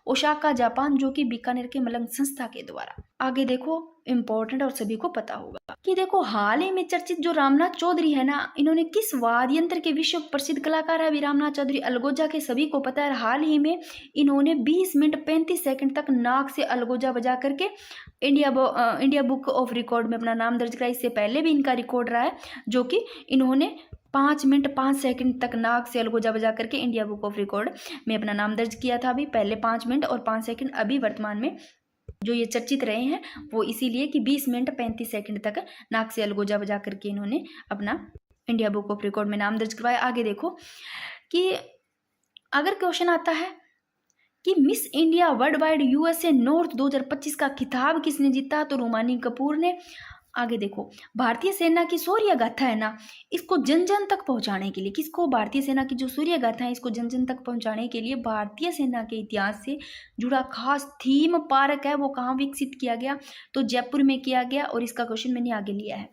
ओसाका जापान, जो कि बीकानेर के मलंग संस्था के द्वारा। आगे देखो, इंपॉर्टेंट और सभी को पता होगा कि देखो, हाल ही में चर्चित जो रामनाथ चौधरी है ना, इन्होंने किस वाद्य यंत्र के विश्व प्रसिद्ध कलाकार है? रामनाथ चौधरी अलगोजा के सभी को पता है। हाल ही में इन्होंने 20 मिनट 35 सेकंड तक नाक से अलगोजा बजा करके इंडिया बुक ऑफ रिकॉर्ड में अपना नाम दर्ज कराया। इससे पहले भी इनका रिकॉर्ड रहा है, जो कि इन्होंने 5 मिनट 5 सेकंड तक नाक से अलगोजा बजा करके इंडिया बुक ऑफ रिकॉर्ड में अपना नाम दर्ज किया था। अभी पहले 5 मिनट और 5 सेकंड, अभी वर्तमान में जो ये चर्चित रहे हैं वो इसीलिए कि 20 मिनट 35 सेकंड तक नाक से अलगोजा बजा करके इन्होंने अपना इंडिया बुक ऑफ रिकॉर्ड में नाम दर्ज करवाया। आगे देखो कि अगर क्वेश्चन आता है कि miss India world wide USA north 2025 का खिताब किसने जीता? तो रोमानी कपूर ने। आगे देखो, भारतीय सेना की शौर्य गाथा है ना, इसको जन जन तक पहुंचाने के लिए, किसको? भारतीय सेना की जो शौर्य गाथा है इसको जन जन तक पहुंचाने के लिए भारतीय सेना के इतिहास से जुड़ा खास थीम पार्क है, वो कहाँ विकसित किया गया? तो जयपुर में किया गया। और इसका क्वेश्चन मैंने आगे लिया है।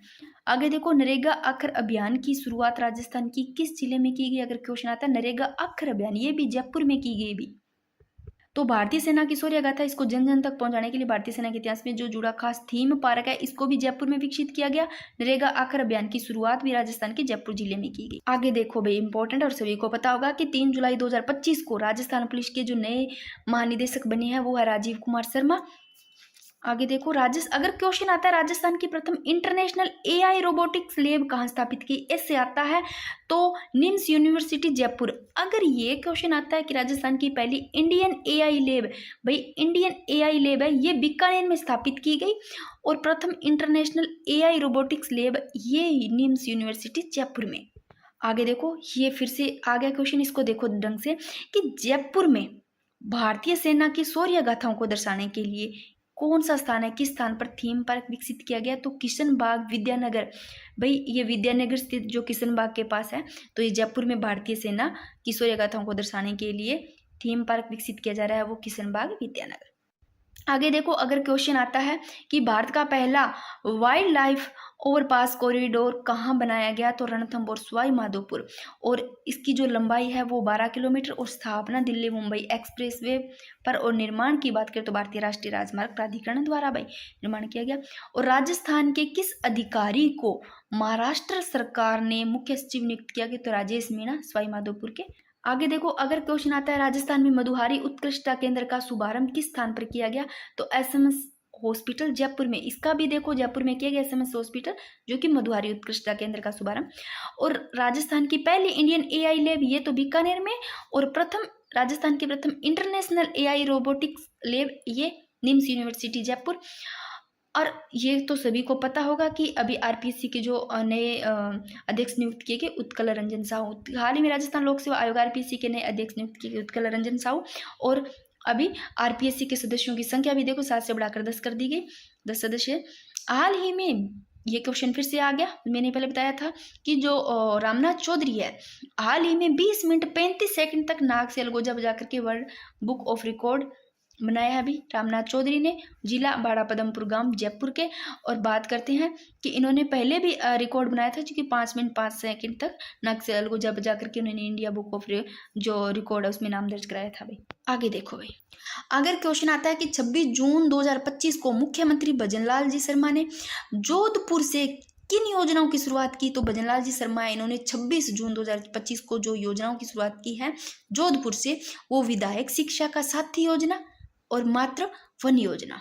आगे देखो, नरेगा अक्षर अभियान की शुरुआत राजस्थान की किस जिले में की गई? अगर क्वेश्चन आता है नरेगा अक्षर अभियान, ये भी जयपुर में की गई भी। तो भारतीय सेना की शौर्य गाथा, इसको जन जन तक पहुंचाने के लिए भारतीय सेना के इतिहास में जो जुड़ा खास थीम पार्क है, इसको भी जयपुर में विकसित किया गया। नरेगा आखर अभियान की शुरुआत भी राजस्थान के जयपुर जिले में की गई। आगे देखो भाई, इंपॉर्टेंट और सभी को पता होगा कि 3 जुलाई 2025 को राजस्थान पुलिस के जो नए महानिदेशक बने हैं वो है राजीव कुमार शर्मा। आगे देखो, अगर क्वेश्चन आता है राजस्थान की प्रथम इंटरनेशनल एआई रोबोटिक्स लैब कहाँ स्थापित की? ऐसे आता है तो निम्स यूनिवर्सिटी जयपुर। अगर ये क्वेश्चन आता है कि राजस्थान की पहली इंडियन एआई लैब, भाई इंडियन एआई लैब है, ये बीकानेर में स्थापित की गई। और प्रथम इंटरनेशनल एआई रोबोटिक्स लैब ये निम्स यूनिवर्सिटी जयपुर में। आगे देखो, ये फिर से आ गया क्वेश्चन, इसको देखो ढंग से कि जयपुर में भारतीय सेना की शौर्य गाथाओं को दर्शाने के लिए कौन सा स्थान है, किस स्थान पर थीम पार्क विकसित किया गया? तो किशन बाग विद्यानगर। भाई ये विद्यानगर स्थित जो किशन बाग के पास है, तो ये जयपुर में भारतीय सेना की शौर्य गाथाओं को दर्शाने के लिए थीम पार्क विकसित किया जा रहा है, वो किशन बाग विद्यानगर। आगे देखो, अगर क्वेश्चन आता है कि भारत का पहला वाइल्ड लाइफ ओवरपास कॉरिडोर कहाँ बनाया गया? तो रणथंभौर सवाई माधोपुर, और इसकी जो लंबाई है वो 12 किलोमीटर, और स्थापना दिल्ली मुंबई एक्सप्रेसवे पर, और निर्माण की बात करें तो भारतीय राष्ट्रीय राजमार्ग प्राधिकरण द्वारा भाई निर्माण किया गया। और राजस्थान के किस अधिकारी को महाराष्ट्र सरकार ने मुख्य सचिव नियुक्त किया? तो राजेश मीणा, सवाई माधोपुर के। आगे देखो, अगर क्वेश्चन आता है राजस्थान में मधुहारी उत्कृष्टता केंद्र का शुभारंभ किस स्थान पर किया गया? तो एसएमएस हॉस्पिटल जयपुर में। इसका भी देखो जयपुर में किया गया एसएमएस हॉस्पिटल, जो कि मधुहारी उत्कृष्टता केंद्र का शुभारंभ। और राजस्थान की पहली इंडियन एआई लैब, ये तो बीकानेर में, और राजस्थान की प्रथम इंटरनेशनल एआई रोबोटिक्स लैब, ये निम्स यूनिवर्सिटी जयपुर। और ये तो सभी को पता होगा कि अभी आरपीएससी के जो नए अध्यक्ष नियुक्त किए गए उत्कल रंजन साहू, हाल ही में राजस्थान लोक सेवा आयोग आरपीएससी के नए अध्यक्ष नियुक्त किए गए उत्कल रंजन साहू। और अभी आरपीएससी के सदस्यों की संख्या भी देखो 7 से बढ़ाकर 10 कर दी गई, 10 सदस्य। हाल ही में ये क्वेश्चन फिर से आ गया, मैंने पहले बताया था कि जो रामनाथ चौधरी है, हाल ही में 20 मिनट 35 सेकंड तक नाक से अलगोजा बजा करके वर्ल्ड बुक ऑफ रिकॉर्ड बनाया है अभी रामनाथ चौधरी ने, जिला बाड़ा पदमपुर गांव जयपुर के। और बात करते हैं कि इन्होंने पहले भी रिकॉर्ड बनाया था, क्योंकि 5 मिनट 5 सेकंड तक नक से अलगोजा बजा करके उन्होंने इंडिया बुक ऑफ जो रिकॉर्ड है उसमें नाम दर्ज कराया था भाई। आगे देखो भाई, अगर क्वेश्चन आता है कि 26 जून 2025 को मुख्यमंत्री भजनलाल जी शर्मा ने जोधपुर से किन योजनाओं की शुरुआत की? तो भजनलाल जी शर्मा इन्होंने 26 जून 2025 को जो योजनाओं की शुरुआत की है जोधपुर से, वो विधायक शिक्षा का साथी योजना और मात्र वन योजना।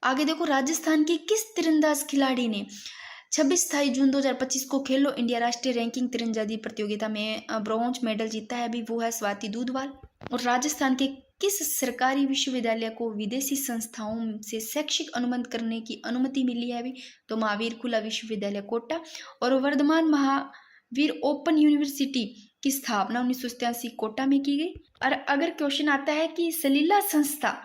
आगे देखो, राजस्थान की किस तीरंदाज खिलाड़ी ने 26 जून 2025 को खेलो इंडिया राष्ट्रीय रैंकिंग तीरंदाजी प्रतियोगिता में ब्रॉन्ज मेडल जीता है अभी? वो है स्वाति दूधवाल। और राजस्थान के किस सरकारी विश्वविद्यालय को विदेशी संस्थाओं से शैक्षिक अनुबंध करने की अनुमति मिली है अभी? तो महावीर खुला विश्वविद्यालय कोटा। और वर्धमान महावीर ओपन यूनिवर्सिटी की स्थापना 1987 कोटा में की गई। और अगर क्वेश्चन आता है कि सलीला संस्था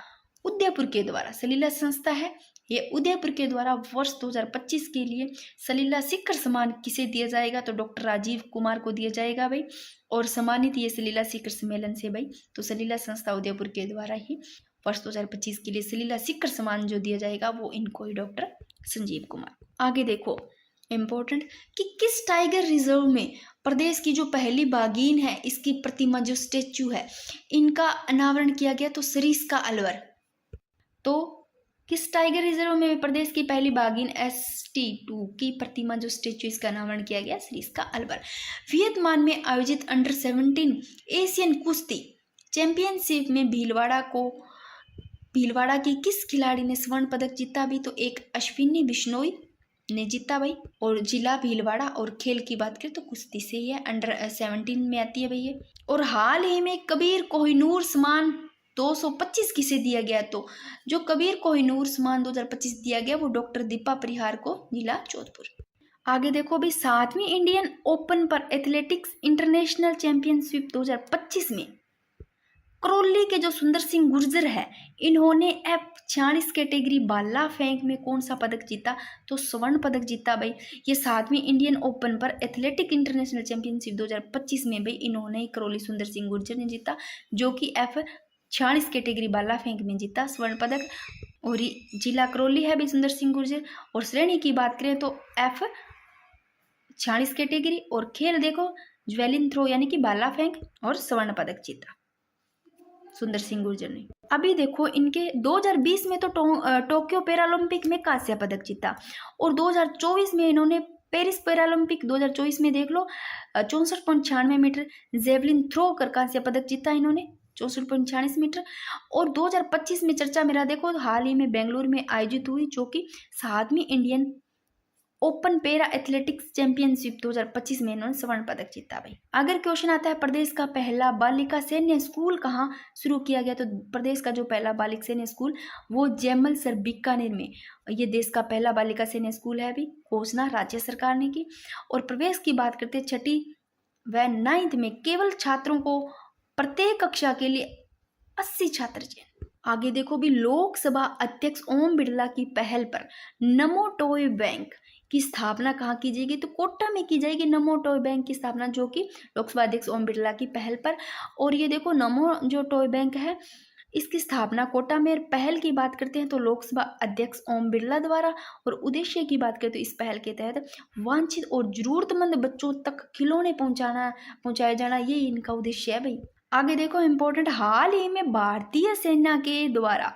उदयपुर के द्वारा, सलीला संस्था है ये उदयपुर के द्वारा वर्ष 2025 के लिए सलीला शिखर सम्मान किसे दिया जाएगा? तो डॉक्टर राजीव कुमार को दिया जाएगा भाई। और सम्मानित ये सलीला शिखर सम्मेलन से भाई, तो सलीला संस्था उदयपुर के द्वारा ही वर्ष 2025 के लिए सलीला शिखर सम्मान जो दिया जाएगा वो इनको ही, डॉक्टर संजीव कुमार। आगे देखो इम्पोर्टेंट कि किस टाइगर रिजर्व में प्रदेश की जो पहली बाघीन है, इसकी प्रतिमा जो स्टेच्यू है, इनका अनावरण किया गया? तो सरिस्का अलवर। तो किस टाइगर रिजर्व में प्रदेश की पहली बाघीन ST2 की प्रतिमा जो स्टेच्यू, इसका अनावरण किया गया? सरिस्का अलवर। वियतनाम में आयोजित अंडर 17 एशियन कुश्ती चैंपियनशिप में भीलवाड़ा की किस खिलाड़ी ने स्वर्ण पदक जीता? अभी तो एक अश्विनी बिश्नोई ने जीता भाई। और जिला भीलवाड़ा और खेल की बात करें तो कुश्ती से ही है, अंडर 17 में आती है भाई ये। और हाल ही में कबीर कोहिनूर सम्मान 225 किसे दिया गया? तो जो कबीर कोहिनूर सम्मान 2025 दिया गया वो डॉक्टर दीपा परिहार को, जिला जोधपुर। आगे देखो भी, 7वीं इंडियन ओपन पर एथलेटिक्स इंटरनेशनल चैंपियनशिप 2025 में करौली के जो सुंदर सिंह गुर्जर है, इन्होंने F46 कैटेगरी भाला फेंक में कौन सा पदक जीता? तो स्वर्ण पदक जीता भाई। ये 7वीं इंडियन ओपन पर एथलेटिक इंटरनेशनल चैंपियनशिप 2025 में भाई इन्होंने करौली सुंदर सिंह गुर्जर ने जीता, जो कि F46 कैटेगरी भाला फेंक में जीता स्वर्ण पदक। और जिला करौली है भी सुंदर सिंह गुर्जर। और श्रेणी की बात करें तो F46 कैटेगरी। और खेल देखो ज्वेलिन थ्रो यानी कि भाला फेंक, और स्वर्ण पदक जीता सुंदर सिंह गुर्जर ने। अभी देखो इनके 2020 में तो टोक्यो पैरालंपिक में कांस्य पदक जीता, और 2024 में इन्होंने पेरिस पैरालंपिक 2024 में देख लो 64.96 मीटर जेवलिन थ्रो कर कांस्य पदक जीता इन्होंने, 64.46 मीटर। और 2025 में चर्चा मेरा देखो हाल ही में बेंगलुरु में आयोजित हुई, जो कि 7वीं Indian open para athletics championship 2025 में इन्होंने स्वर्ण पदक जीता भाई। अगर क्वेश्चन आता है प्रदेश का पहला बालिका सैन्य स्कूल कहाँ शुरू किया गया? तो प्रदेश का जो पहला बालिका सैन्य स्कूल वो जैमल सर बीकानेर में, ये देश का पहला बालिका सैन्य स्कूल है अभी, घोषणा राज्य सरकार ने की। और प्रवेश की बात करते 6वीं व 9वीं में केवल छात्रों को प्रत्येक कक्षा के लिए 80 छात्र चयन। आगे देखो भी, लोकसभा अध्यक्ष ओम बिरला की पहल पर नमो टॉय बैंक की स्थापना कहाँ की जाएगी? तो कोटा में की जाएगी नमो टॉय बैंक की स्थापना, जो कि लोकसभा अध्यक्ष ओम बिरला की पहल पर। और ये देखो नमो जो टॉय बैंक है इसकी स्थापना कोटा में। पहल की बात करते हैं तो लोकसभा अध्यक्ष ओम बिरला द्वारा, और उद्देश्य की बात करें तो इस पहल के तहत वांछित और जरूरतमंद बच्चों तक खिलौने पहुंचाया जाना, ये इनका उद्देश्य है भाई। आगे देखो इंपॉर्टेंट, हाल ही में भारतीय सेना के द्वारा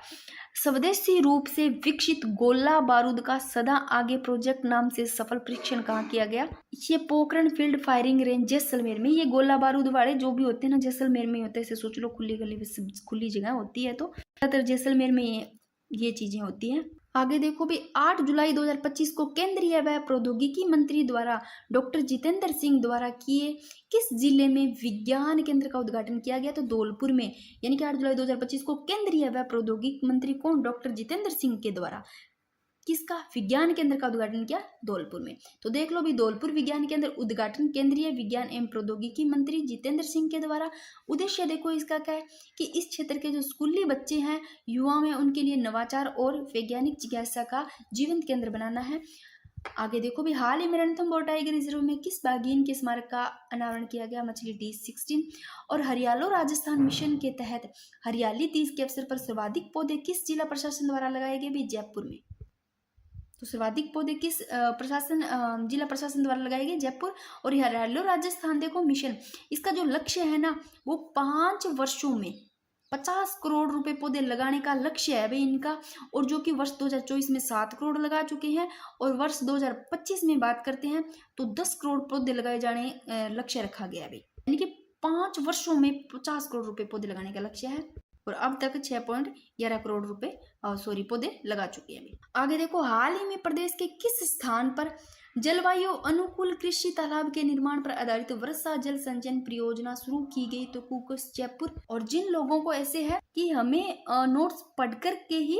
स्वदेशी रूप से विकसित गोला बारूद का सदा आगे प्रोजेक्ट नाम से सफल परीक्षण कहाँ किया गया? ये Pokhran field firing range Jaisalmer में। ये गोला बारूद वाले जो भी होते हैं ना जैसलमेर में होते हैं, इसे सोच लो खुली जगह होती है, तो ज्यादातर जैसलमेर में ये चीजें होती हैं। आगे देखो भी, 8 जुलाई 2025 को केंद्रीय व प्रौद्योगिकी मंत्री द्वारा डॉक्टर जितेंद्र सिंह द्वारा किए किस जिले में विज्ञान केंद्र का उद्घाटन किया गया? तो धौलपुर में। यानी कि 8 जुलाई 2025 को केंद्रीय व प्रौद्योगिकी मंत्री कौन? डॉक्टर जितेंद्र सिंह के द्वारा किसका विज्ञान केंद्र का उद्घाटन किया? धौलपुर में। तो देख लो भी, धौलपुर विज्ञान केंद्र उद्घाटन केंद्रीय विज्ञान एवं प्रौद्योगिकी मंत्री जितेंद्र सिंह के द्वारा। उद्देश्य देखो इसका क्या है कि इस क्षेत्र के जो स्कूली बच्चे हैं, युवा में, उनके लिए नवाचार और वैज्ञानिक जिज्ञासा का जीवंत केंद्र बनाना है। आगे देखो भी, हाल ही में रणथंभौर टाइगर रिजर्व में किस बाघीन के स्मारक का अनावरण किया गया? मछली T16। और हरियालो राजस्थान मिशन के तहत हरियाली तीज के अवसर पर सर्वाधिक पौधे किस जिला प्रशासन द्वारा लगाए गए? भी जयपुर में। तो सर्वाधिक पौधे किस जिला प्रशासन द्वारा लगाए गए? जयपुर। और हरियालो राजस्थान देखो मिशन, इसका जो लक्ष्य है ना वो 5 वर्षों में 50 करोड़ रुपए पौधे लगाने का लक्ष्य है भाई इनका। और जो कि वर्ष 2024 में 7 करोड़ लगा चुके हैं, और वर्ष 2025 में बात करते हैं तो 10 करोड़ पौधे लगाए जाने लक्ष्य रखा गया है भाई। यानी कि 5 वर्षों में 50 करोड़ रुपए पौधे लगाने का लक्ष्य है, और अब तक 6.11 करोड़ रुपए पौधे लगा चुके हैं। आगे देखो, हाल ही में प्रदेश के किस स्थान पर जलवायु अनुकूल कृषि तालाब के निर्माण पर आधारित वर्षा जल संचयन परियोजना शुरू की गई? तो कुकस जयपुर। और जिन लोगों को ऐसे है कि हमें नोट्स पढ़कर के ही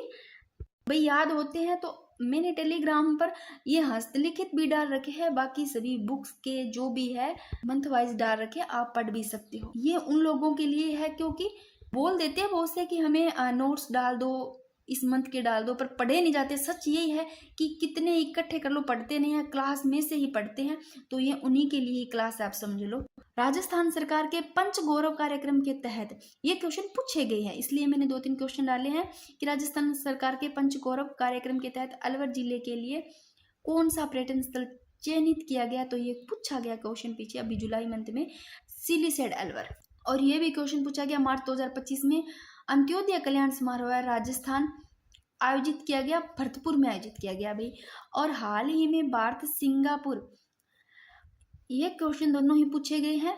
भाई याद होते हैं, तो मैंने टेलीग्राम पर ये हस्तलिखित भी डाल रखे हैं, बाकी सभी बुक्स के जो भी है मंथ वाइज डाल रखे, आप पढ़ भी सकते हो। ये उन लोगों के लिए है क्योंकि बोल देते हैं बहुत से कि हमें नोट्स डाल दो, इस मंथ के डाल दो, पर पढ़े नहीं जाते। सच यही है कि कितने इकट्ठे कर लो, पढ़ते नहीं है, क्लास में से ही पढ़ते हैं। तो ये उन्हीं के लिए क्लास आप समझ लो। राजस्थान सरकार के पंच गौरव कार्यक्रम के तहत ये क्वेश्चन पूछे गए हैं, इसलिए मैंने 2-3 क्वेश्चन डाले हैं कि राजस्थान सरकार के पंच गौरव कार्यक्रम के तहत अलवर जिले के लिए कौन सा पर्यटन स्थल चयनित किया गया? तो ये पूछा गया क्वेश्चन पीछे अभी जुलाई मंथ में, सिलीसेड अलवर। और ये भी क्वेश्चन पूछा गया मार्च 2025 में अंत्योदय कल्याण समारोह राजस्थान आयोजित किया गया, भरतपुर में आयोजित किया गया भाई। और हाल ही में भारत सिंगापुर, ये क्वेश्चन दोनों ही पूछे गए हैं।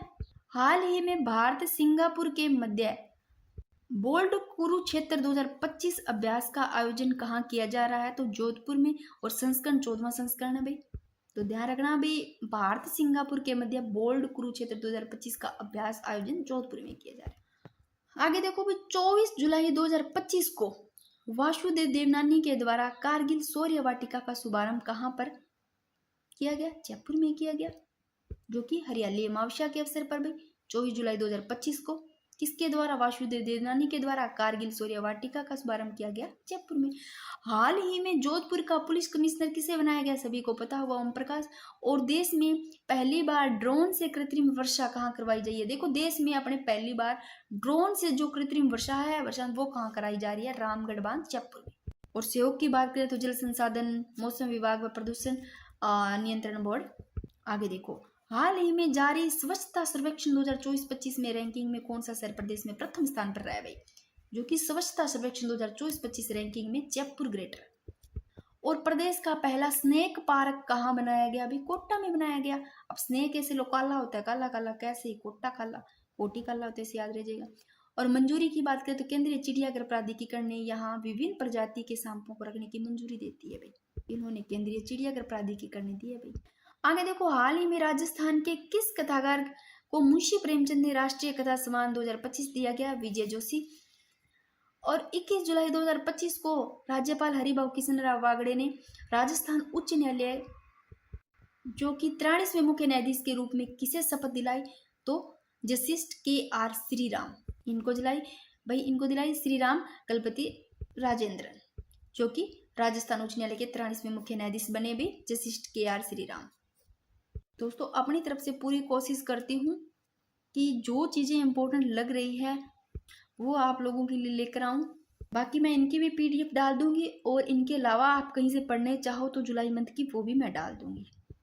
हाल ही में भारत सिंगापुर के मध्य बोल्ड कुरुक्षेत्र 2025 अभ्यास का आयोजन कहाँ किया जा रहा है? तो जोधपुर में। और संस्करण 14वां संस्करण है भाई, तो ध्यान रखना भी, भारत सिंगापुर के मध्य बोल्ड कुरुक्षेत्र 2025 का अभ्यास आयोजन जोधपुर में किया जा रहा है। आगे देखो भी, 24 जुलाई 2025 को वासुदेव देवनानी के द्वारा कारगिल शौर्य वाटिका का शुभारंभ कहाँ पर किया गया? जयपुर में किया गया, जो कि हरियाली अमावस्या के अवसर पर भाई 24 जुलाई 2025 को किसके द्वारा? वासुदेव देवनानी के द्वारा कारगिल शौर्य वाटिका का शुभारंभ किया गया जयपुर में। हाल ही में जोधपुर का पुलिस कमिश्नर किसे बनाया गया? सभी को पता हुआ, ओम प्रकाश। और देश में पहली बार ड्रोन से कृत्रिम वर्षा कहाँ करवाई जाइए? देखो देश में अपने पहली बार ड्रोन से जो कृत्रिम वर्षा है वो कहाँ कराई जा रही है? रामगढ़ बांध जयपुर में। और सहयोग की बात करें तो जल संसाधन, मौसम विभाग व प्रदूषण नियंत्रण बोर्ड। आगे देखो, हाल ही में जारी स्वच्छता सर्वेक्षण 2024-25 में रैंकिंग में कौन सा शहर प्रदेश में प्रथम स्थान पर रहा है भाई? जो कि स्वच्छता सर्वेक्षण 2024-25 रैंकिंग में जयपुर ग्रेटर। और प्रदेश का पहला स्नेक पार्क कहाँ बनाया गया? अभी कोटा में बनाया गया। अब स्नेक ऐसे लो काला होता है, काला काला कैसे, कोटा काला, कोटी काला होता है, ऐसे याद रह जाएगा। और मंजूरी की बात करें तो केंद्रीय चिड़ियाघर प्राधिकरण ने यहाँ विभिन्न प्रजाति के सांपों को रखने की मंजूरी देती है भाई, इन्होंने केंद्रीय चिड़ियाघर प्राधिकरण ने दी है भाई। आगे देखो, हाल ही में राजस्थान के किस कथाकार को मुंशी प्रेमचंद ने राष्ट्रीय कथा सम्मान 2025 दिया गया? विजय जोशी। और 21 जुलाई 2025 को राज्यपाल हरिभाऊ किशन राव वागड़े ने राजस्थान उच्च न्यायालय जो कि 43वें मुख्य न्यायाधीश के रूप में किसे शपथ दिलाई? तो जस्टिस KR श्रीराम इनको दिलाई। भाई इनको दिलाई श्री राम कलपति राजेंद्रन, जो कि राजस्थान उच्च न्यायालय के 43वें मुख्य न्यायाधीश बने भी, जस्टिस KR श्रीराम। दोस्तों अपनी तरफ से पूरी कोशिश करती हूँ कि जो चीज़ें इंपॉर्टेंट लग रही है वो आप लोगों के लिए लेकर आऊँ। बाकी मैं इनकी भी PDF डाल दूंगी, और इनके अलावा आप कहीं से पढ़ने चाहो तो जुलाई मंथ की वो भी मैं डाल दूंगी।